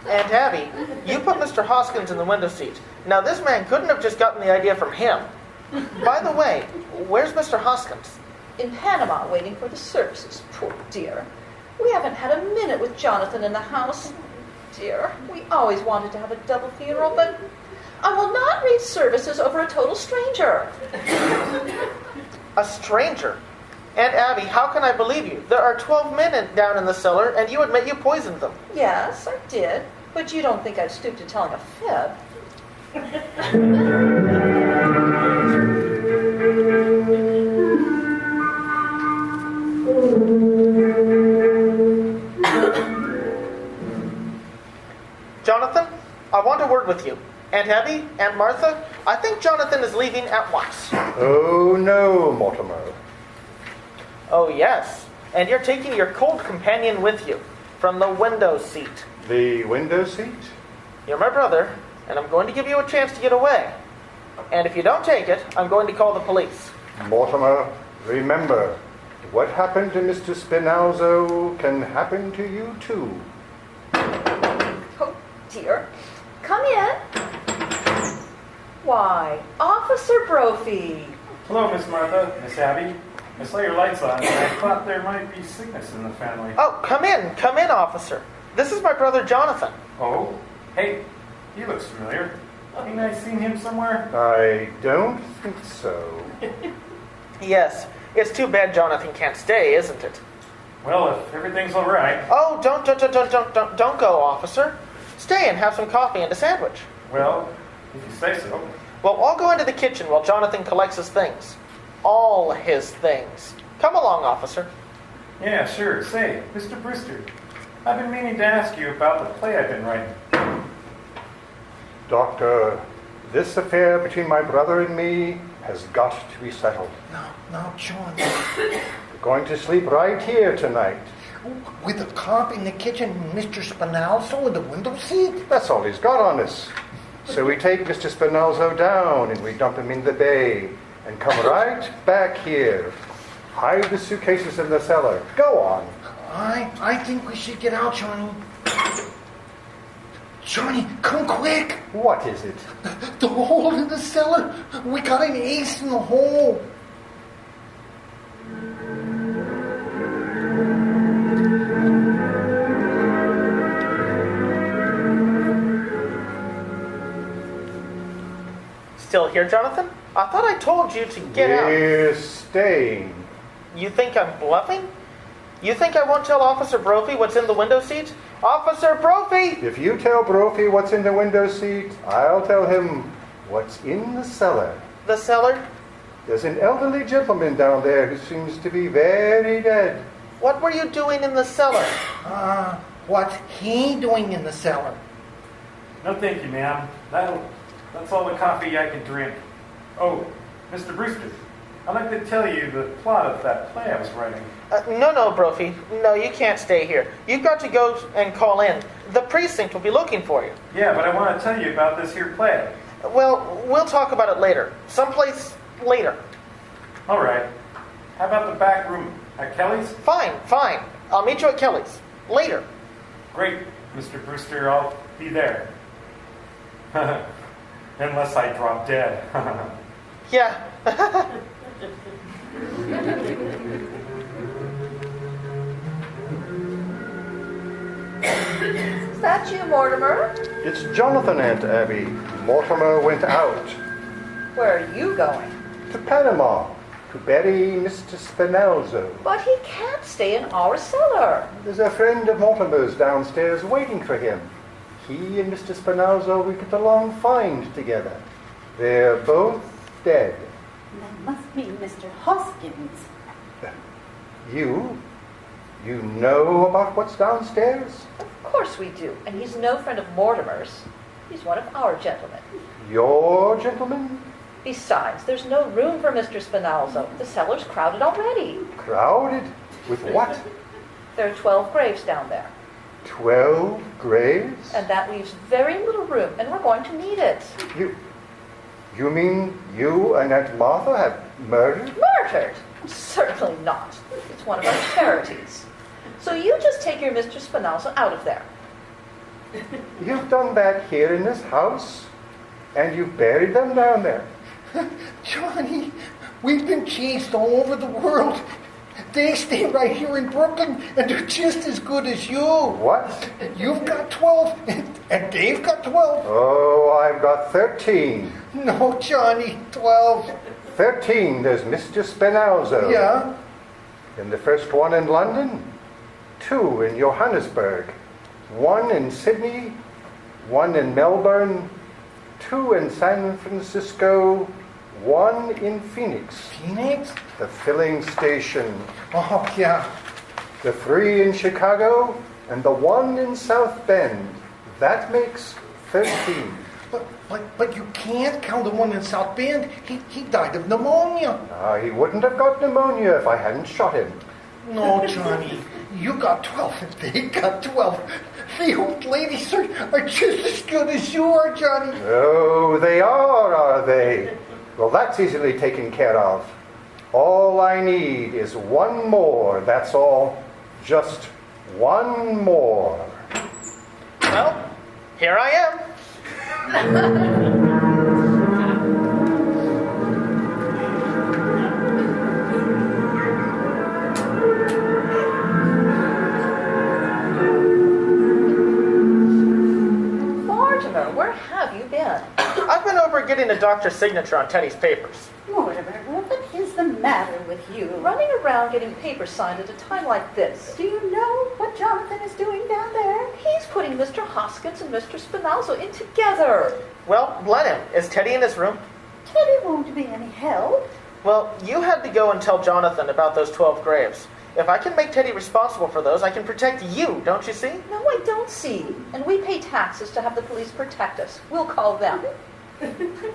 Aunt Abby, you put Mr. Hoskins in the window seat. Now, this man couldn't have just gotten the idea from him. By the way, where's Mr. Hoskins? In Panama, waiting for the services. Poor dear. We haven't had a minute with Jonathan in the house. Dear, we always wanted to have a double funeral, but I will not read services over a total stranger. A stranger? Aunt Abby, how can I believe you? There are 12 men down in the cellar, and you admit you poisoned them. Yes, I did. But you don't think I'd stoop to telling a fib. Jonathan, I want a word with you. Aunt Abby, Aunt Martha, I think Jonathan is leaving at once. Oh, no, Mortimer. Oh, yes. And you're taking your cold companion with you from the window seat. The window seat? You're my brother, and I'm going to give you a chance to get away. And if you don't take it, I'm going to call the police. Mortimer, remember, what happened to Mr. Spinalzo can happen to you, too. Oh, dear. Come in. Why, Officer Brophy. Hello, Miss Martha, Miss Abby. I saw your lights on, and I thought there might be sickness in the family. Oh, come in, officer. This is my brother Jonathan. Oh? Hey, he looks familiar. Ain't I seen him somewhere? I don't think so. Yes, it's too bad Jonathan can't stay, isn't it? Well, if everything's all right. Oh, don't go, officer. Stay and have some coffee and a sandwich. Well, if you say so. Well, I'll go into the kitchen while Jonathan collects his things. All his things. Come along, officer. Yeah, sure. Say, Mr. Brewster, I've been meaning to ask you about the play I've been writing. Doctor, this affair between my brother and me has got to be settled. Now, John, We're going to sleep right here tonight. with the cop in the kitchen and Mr. Spinalzo in the window seat? That's all he's got on us. So we take Mr. Spinalzo down and we dump him in the bay and come right back here. Hide the suitcases in the cellar. Go on. I think we should get out, Johnny. Johnny, come quick! What is it? The hole in the cellar. We got an ace in the hole. Still here, Jonathan? I thought I told you to get out. We're staying. You think I'm bluffing? You think I won't tell Officer Brophy what's in the window seat? Officer Brophy! If you tell Brophy what's in the window seat, I'll tell him what's in the cellar. The cellar? There's an elderly gentleman down there who seems to be very dead. What were you doing in the cellar? What's he doing in the cellar? No, thank you, ma'am. That's all the coffee I can drink. Oh, Mr. Brewster, I'd like to tell you the plot of that play I was writing. No, Brophy. No, you can't stay here. You've got to go and call in. The precinct will be looking for you. Yeah, but I want to tell you about this here play. Well, we'll talk about it later. Someplace later. All right. How about the back room at Kelly's? Fine. I'll meet you at Kelly's. Later. Great, Mr. Brewster. I'll be there. Unless I drop dead. Yeah. Is that you, Mortimer? It's Jonathan, Aunt Abby. Mortimer went out Where are you going? to Panama to bury Mr. Spinelzo. But he can't stay in our cellar. There's a friend of Mortimer's downstairs waiting for him. He and Mr. Spinelzo will get along fine together. They're both dead. That must be Mr. Hoskins. You know about what's downstairs? Of course we do. And he's no friend of Mortimer's. He's one of our gentlemen. Your gentleman? Besides, there's no room for Mr. Spinalzo. The cellar's crowded already. Crowded? With what? There are 12 graves down there. 12 graves? And that leaves very little room, and we're going to need it. You mean you and Aunt Martha have murdered? Murdered? Certainly not. It's one of our charities. So you just take your Mr. Spinalzo out of there. You've done that here in this house? And you buried them down there? Johnny, we've been chased all over the world. They stay right here in Brooklyn, and they're just as good as you. What? You've got 12, and they've got 12. Oh, I've got 13. No, Johnny, 12. 13, there's Mr. Spinalzo. Yeah? And the first one in London, 2 in Johannesburg, 1 in Sydney, 1 in Melbourne, 2 in San Francisco, 1 in Phoenix. Phoenix? The filling station. Oh, yeah. The 3 in Chicago, and the 1 in South Bend. That makes 13. But you can't count the one in South Bend. He died of pneumonia. He wouldn't have got pneumonia if I hadn't shot him. No, Johnny. You got 12 and they got 12. The old ladies are just as good as you are, Johnny. Oh, they are they? Well, that's easily taken care of. All I need is 1 more, that's all. Just 1 more. Well, here I am. Mortimer, where have you been? I've been over getting a doctor's signature on Teddy's papers. Mortimer, what is the matter with you? Running around getting papers signed at a time like this. Do you know what Jonathan is doing down there? He's putting Mr. Hoskins and Mr. Spinalzo in together. Well, let him. Is Teddy in his room? Teddy won't be any help. Well, you had to go and tell Jonathan about those 12 graves. If I can make Teddy responsible for those, I can protect you, don't you see? No, I don't see. And we pay taxes to have the police protect us. We'll call them.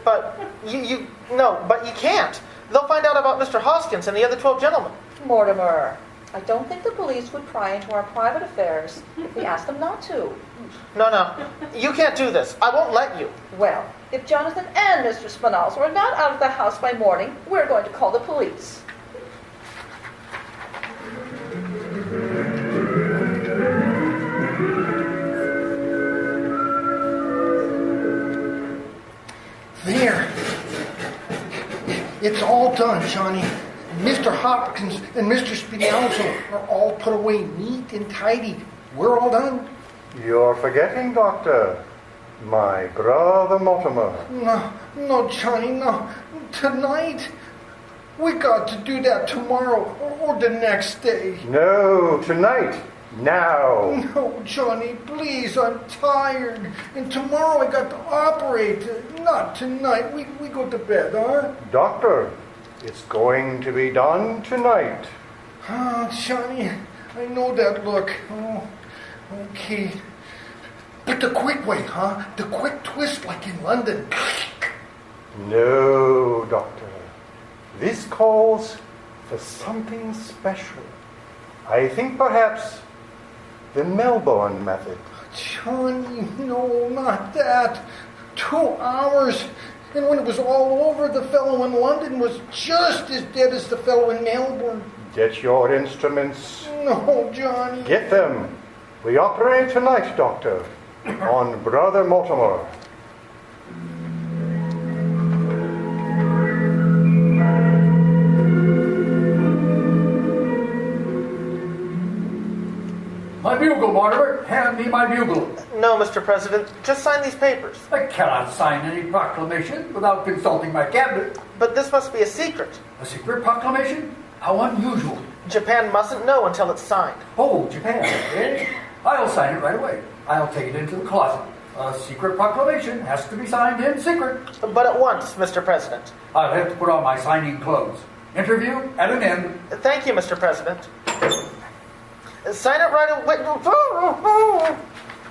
But but you can't. They'll find out about Mr. Hoskins and the other 12 gentlemen. Mortimer, I don't think the police would pry into our private affairs if we asked them not to. No. You can't do this. I won't let you. Well, if Jonathan and Mr. Spinalzo are not out of the house by morning, we're going to call the police. There. It's all done, Johnny. Mr. Hopkins and Mr. Spinalzo are all put away neat and tidy. We're all done. You're forgetting, Doctor. My brother Mortimer. No, Johnny, no. Tonight. We got to do that tomorrow or the next day. No, tonight. Now. No, Johnny, please, I'm tired. And tomorrow I got to operate. Not tonight. We go to bed, huh? Doctor, it's going to be done tonight. Johnny, I know that look. Oh, okay. But the quick way, huh? The quick twist like in London. No, Doctor. This voice calls for something special. I think perhaps the Melbourne method. Johnny, no, not that. 2 hours. And when it was all over, the fellow in London was just as dead as the fellow in Melbourne. Get your instruments. No, Johnny. Get them. We operate tonight, Doctor, on Brother Mortimer. My bugle, Mortimer. Hand me my bugle. No, Mr. President. Just sign these papers. I cannot sign any proclamation without consulting my cabinet. But this must be a secret. A secret proclamation? How unusual. Japan mustn't know until it's signed. Oh, Japan, eh? I'll sign it right away. I'll take it into the closet. A secret proclamation has to be signed in secret. But at once, Mr. President. I'll have to put on my signing clothes. Interview at an end. Thank you, Mr. President. Sign it right away.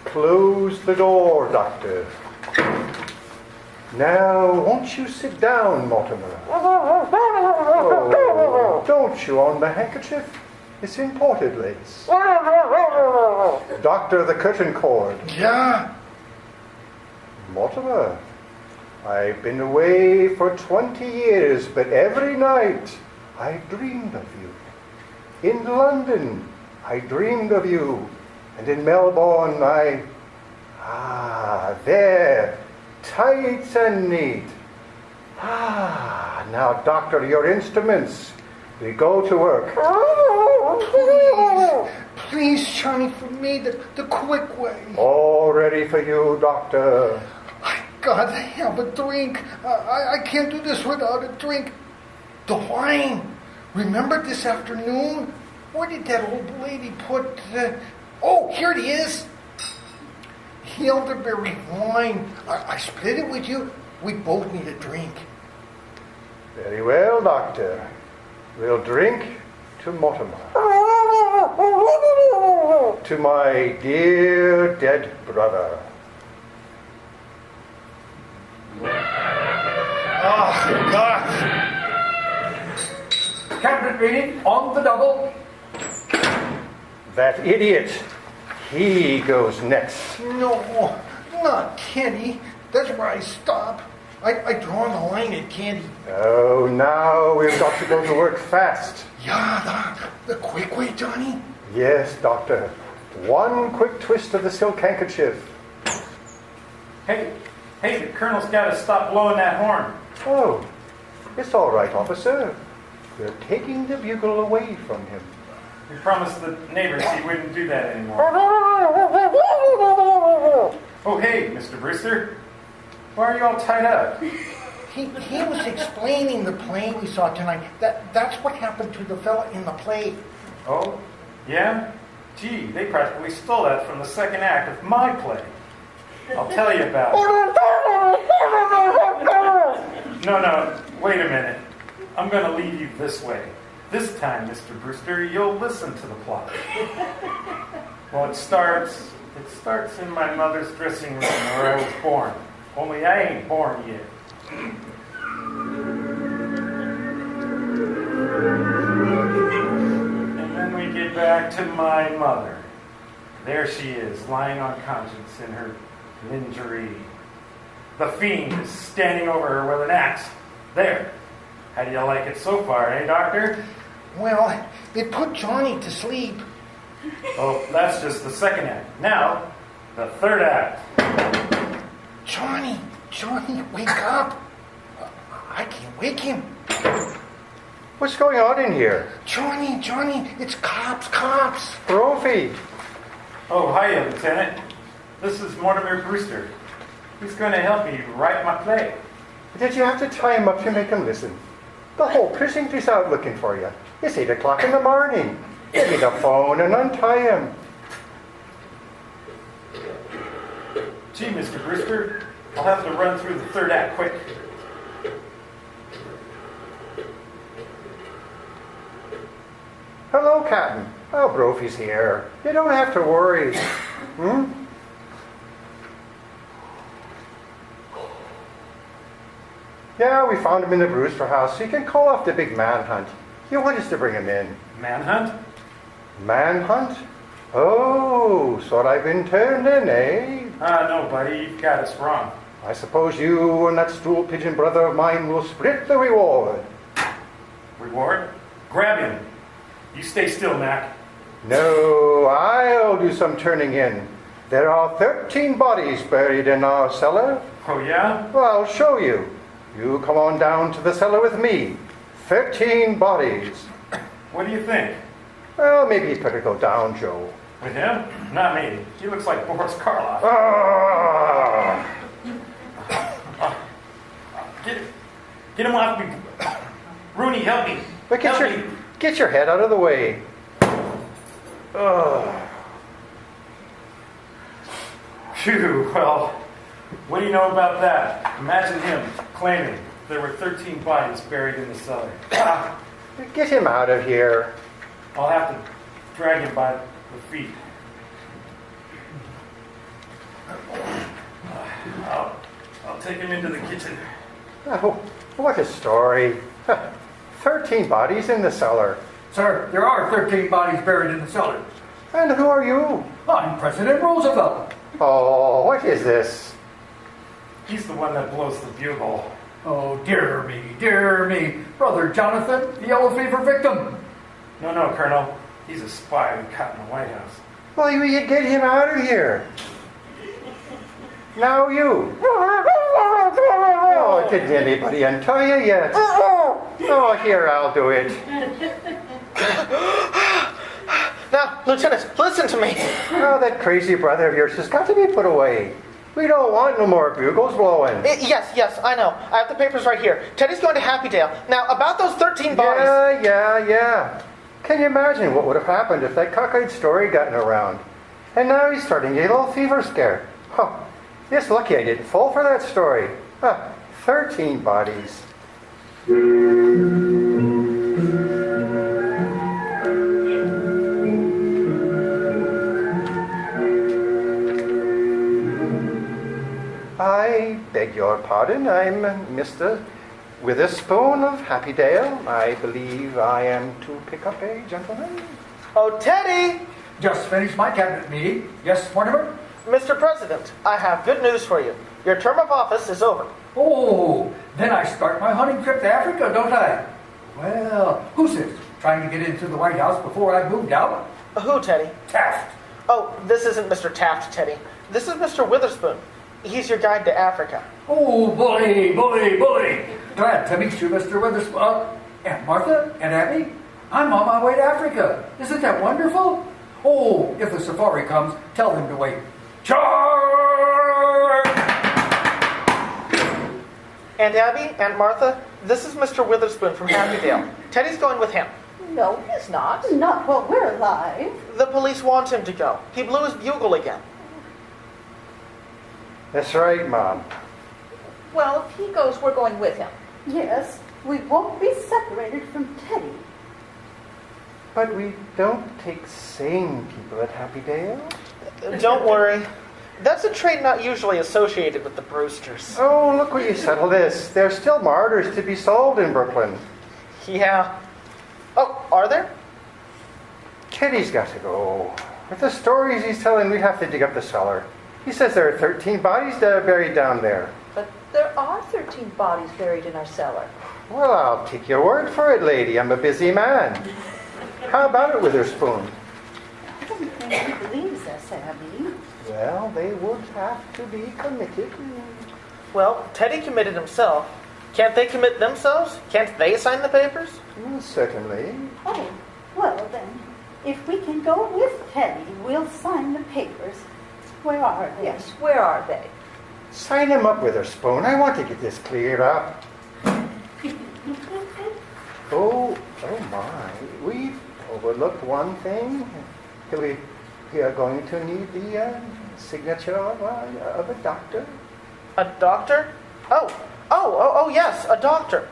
Close the door, Doctor. Now, won't you sit down, Mortimer? Oh, don't you on the handkerchief? It's imported lace. Doctor, the curtain cord. Yeah. Mortimer, I've been away for 20 years, but every night I dreamed of you. In London, I dreamed of you. And in Melbourne, there, tight and neat. Now, Doctor, your instruments. We go to work. Please, Johnny, for me, the quick way. All ready for you, Doctor. I gotta have a drink. I can't do this without a drink. The wine. Remember this afternoon? Where did that old lady put... Oh, here it is. Elderberry wine. I split it with you. We both need a drink. Very well, Doctor. We'll drink to Mortimer. To my dear dead brother. Oh, God. Cabinet meeting on the double. That idiot. He goes next. No, not Kenny. That's where I stop. I draw the line at Kenny. Oh, now we've got to go to work fast. Yeah, the quick way, Johnny. Yes, Doctor. One quick twist of the silk handkerchief. Hey, the Colonel's got to stop blowing that horn. Oh, it's all right, officer. We're taking the bugle away from him. We promised the neighbors he wouldn't do that anymore. Oh, hey, Mr. Brewster. Why are you all tied up? He was explaining the play we saw tonight. That's what happened to the fella in the play. Oh, yeah? Gee, they practically stole that from the second act of my play. I'll tell you about it. No, wait a minute. I'm going to lead you this way. This time, Mr. Brewster, you'll listen to the plot. Well, it starts in my mother's dressing room where I was born. Only I ain't born yet. And then we get back to my mother. There she is, lying unconscious in her lingerie. The fiend is standing over her with an axe. There. How do you like it so far, eh, Doctor? Well, it put Johnny to sleep. Oh, that's just the second act. Now, the third act. Johnny, wake up. I can't wake him. What's going on in here? Johnny, it's cops. Brophy. Oh, hiya, Lieutenant. This is Mortimer Brewster. He's going to help me write my play. Did you have to tie him up to make him listen? The whole precinct is out looking for you. It's 8 o'clock in the morning. Give me the phone and untie him. Gee, Mr. Brewster, I'll have to run through the third act quick. Hello, Captain. Oh, Brophy's here. You don't have to worry. Hmm? Yeah, we found him in the Brewster house, so you can call off the big manhunt. You want us to bring him in. Manhunt? Manhunt? Oh, so I've been turned in, eh? No, buddy, you've got us wrong. I suppose you and that stool pigeon brother of mine will split the reward. Reward? Grab him. You stay still, Mac. No, I'll do some turning in. There are 13 bodies buried in our cellar. Oh, yeah? Well, I'll show you. You come on down to the cellar with me. 13 bodies. What do you think? Well, maybe you better go down, Joe. With him? Not me. He looks like Boris Karloff. Ah! Get him off me. Rooney, help me. But Help me. get your head out of the way. Oh. Phew, well, what do you know about that? Imagine him claiming there were 13 bodies buried in the cellar. Get him out of here. I'll have to drag him by the feet. I'll take him into the kitchen. Oh, what a story. 13 bodies in the cellar. Sir, there are 13 bodies buried in the cellar. And who are you? I'm President Roosevelt. Oh, what is this? He's the one that blows the bugle. Oh, dear me. Brother Jonathan, the yellow fever victim. No, Colonel. He's a spy we caught in the White House. Well, you get him out of here. Now you. Oh, didn't anybody untie you yet? Oh, here, I'll do it. Now, Lieutenant, listen to me. Oh, that crazy brother of yours has got to be put away. We don't want no more bugles blowing. Yes, I know. I have the papers right here. Teddy's going to Happydale. Now, about those 13 bodies. Yeah. Can you imagine what would have happened if that cockeyed story gotten around? And now he's starting to get a little fever scare. Huh. Just lucky I didn't fall for that story. 13 bodies. I beg your pardon. I'm Mr. Witherspoon of Happydale. I believe I am to pick up a gentleman. Oh, Teddy! Just finished my cabinet meeting. Yes, Mortimer? Mr. President, I have good news for you. Your term of office is over. Oh, then I start my hunting trip to Africa, don't I? Well, who's this? Trying to get into the White House before I moved out? Who, Teddy? Taft. Oh, this isn't Mr. Taft, Teddy. This is Mr. Witherspoon. He's your guide to Africa. Oh, bully. Glad to meet you, Mr. Witherspoon. Aunt Martha, Aunt Abby, I'm on my way to Africa. Isn't that wonderful? Oh, if the safari comes, tell them to wait. Charge! Aunt Abby, Aunt Martha, this is Mr. Witherspoon from Happydale. Teddy's going with him. No, he's not. Not while we're alive. The police want him to go. He blew his bugle again. That's right, Mom. Well, if he goes, we're going with him. Yes, we won't be separated from Teddy. But we don't take sane people at Happydale. Don't worry. That's a trait not usually associated with the Brewsters. Oh, look where you settle this. There's still martyrs to be sold in Brooklyn. Yeah. Oh, are there? Teddy's got to go. With the stories he's telling, we'd have to dig up the cellar. He says there are 13 bodies buried down there. But there are 13 bodies buried in our cellar. Well, I'll take your word for it, lady. I'm a busy man. How about it, Witherspoon? I don't think he believes us, Abby. Well, they would have to be committed. Well, Teddy committed himself. Can't they commit themselves? Can't they sign the papers? Certainly. Oh, well then, if we can go with Teddy, we'll sign the papers. Where are they? Yes, where are they? Sign him up, Witherspoon. I want to get this cleared up. Oh my. We've overlooked one thing. We are going to need the signature of a doctor. A doctor? Oh, yes, a doctor.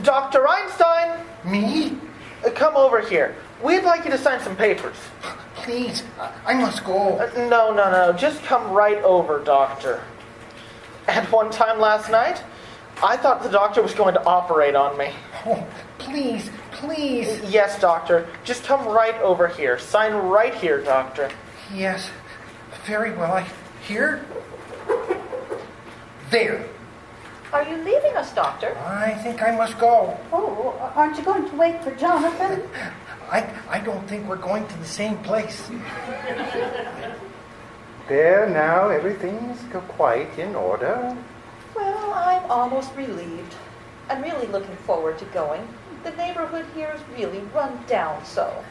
Dr. Einstein! Me? Come over here. We'd like you to sign some papers. Please, I must go. No. Just come right over, Doctor. At one time last night, I thought the doctor was going to operate on me. Oh, please, please. Yes, doctor. Just come right over here. Sign right here, doctor. Yes, very well. Here? There. Are you leaving us, Doctor? I think I must go. Oh, aren't you going to wait for Jonathan? I don't think we're going to the same place. There now, everything's quite in order. Well, I'm almost relieved. I'm really looking forward to going. The neighborhood here is really run down so.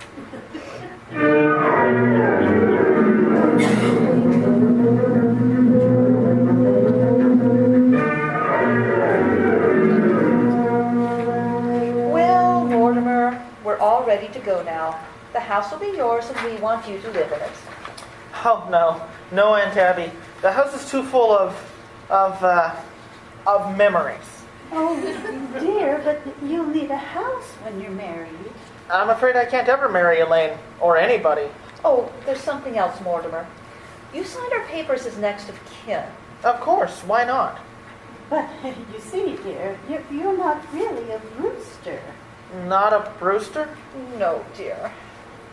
Well, Mortimer, we're all ready to go now. The house will be yours and we want you to live in it. Oh, no. No, Aunt Abby. The house is too full of memories. Oh, dear, but you'll need a house when you're married. I'm afraid I can't ever marry Elaine, or anybody. Oh, there's something else, Mortimer. You signed our papers as next of kin. Of course, why not? But you see, dear, you're not really a Brewster. Not a Brewster? No, dear.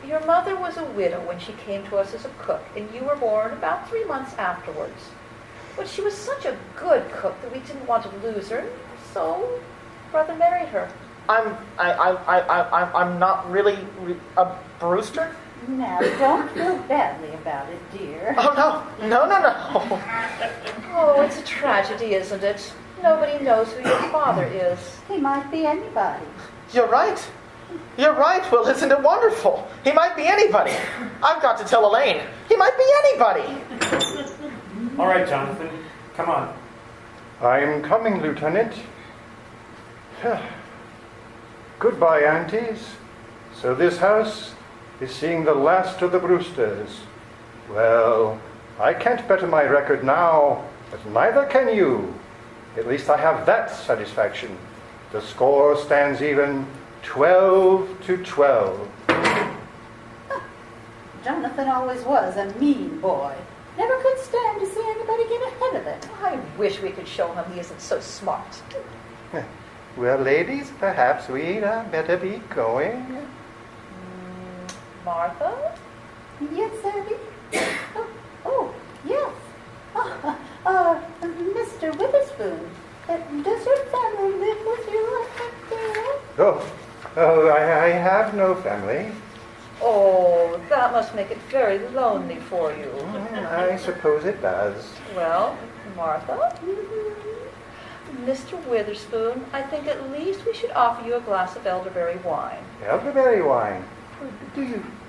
Your mother was a widow when she came to us as a cook, and you were born about 3 months afterwards. But she was such a good cook that we didn't want to lose her, so brother married her. I'm not really a Brewster? Now, don't feel badly about it, dear. Oh, no. Oh, it's a tragedy, isn't it? Nobody knows who your father is. He might be anybody. You're right. Well, isn't it wonderful? He might be anybody. I've got to tell Elaine. He might be anybody. All right, Jonathan, come on. I'm coming, Lieutenant. Goodbye, aunties. So this house is seeing the last of the Brewsters. Well, I can't better my record now, but neither can you. At least I have that satisfaction. The score stands even 12-12. Jonathan always was a mean boy. Never could stand to see anybody get ahead of him. I wish we could show him he isn't so smart. Well, ladies, perhaps we'd better be going. Martha? Yes, Abby? Yes. Mr. Witherspoon, does your family live with you up there? Oh, I have no family. Oh, that must make it very lonely for you. I suppose it does. Well, Martha? Mr. Witherspoon, I think at least we should offer you a glass of elderberry wine. Elderberry wine? Do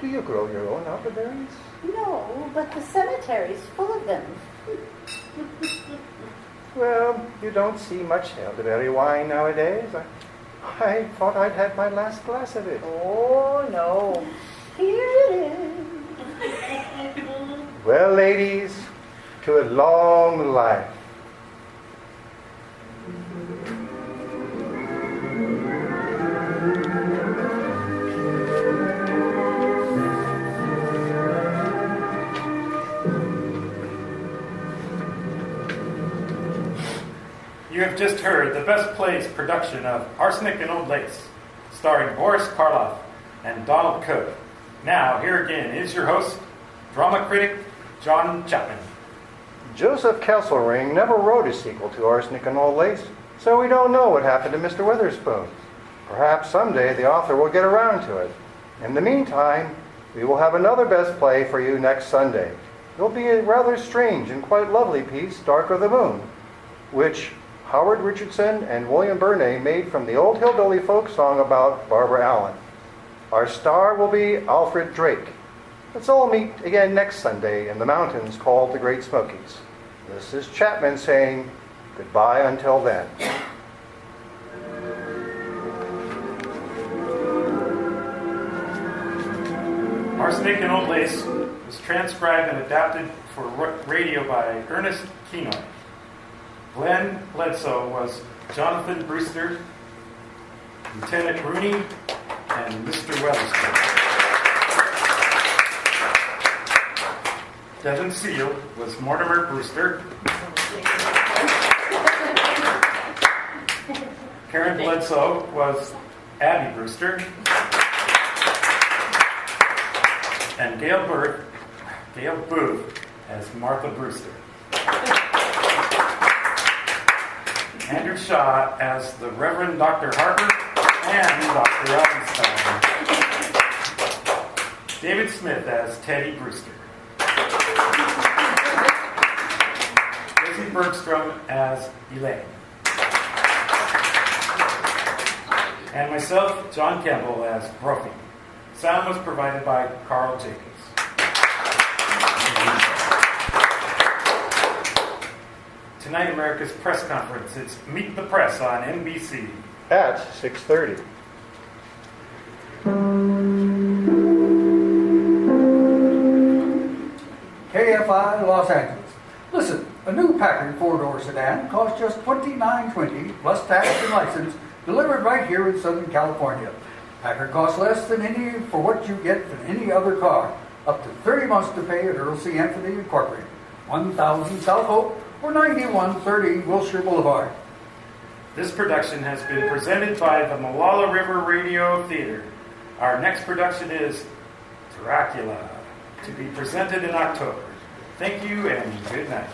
you grow your own elderberries? No, but the cemetery's full of them. Well, you don't see much elderberry wine nowadays. I thought I'd had my last glass of it. Oh, no. Here it is. Well, ladies, to a long life. You have just heard the Best Plays production of Arsenic and Old Lace, starring Boris Karloff and Donald Cook. Now, here again is your host, drama critic John Chapman. Joseph Kesselring never wrote a sequel to Arsenic and Old Lace, so we don't know what happened to Mr. Witherspoon. Perhaps someday the author will get around to it. In the meantime, we will have another Best Play for you next Sunday. It'll be a rather strange and quite lovely piece, Dark of the Moon, which Howard Richardson and William Burnay made from the old hillbilly folk song about Barbara Allen. Our star will be Alfred Drake. Let's all meet again next Sunday in the mountains called the Great Smokies. This is Chapman saying goodbye until then. Arsenic and Old Lace was transcribed and adapted for radio by Ernest Kenoy. Glenn Bledsoe was Jonathan Brewster, Lieutenant Rooney, and Mr. Weatherspoon. Devin Seal was Mortimer Brewster. Karen Bledsoe was Abby Brewster. And Gail Booth as Martha Brewster. Andrew Shaw as the Reverend Dr. Harper and Dr. Ellenstein. David Smith as Teddy Brewster. Lizzie Bergstrom as Elaine. And myself, John Campbell, as Brophy. Sound was provided by Carl Jacobs. Tonight, America's press conference. It's Meet the Press on NBC. At 6:30. KFI Los Angeles. Listen, a new Packard four-door sedan costs just $29.20 plus tax and license, delivered right here in Southern California. Packard costs less than any for what you get from any other car. Up to 30 months to pay at Earl C. Anthony Incorporated, 1000 South Hope or 9130 Wilshire Boulevard. This production has been presented by the Molalla Radio Theater. Our next production is Dracula, to be presented in October. Thank you and good night.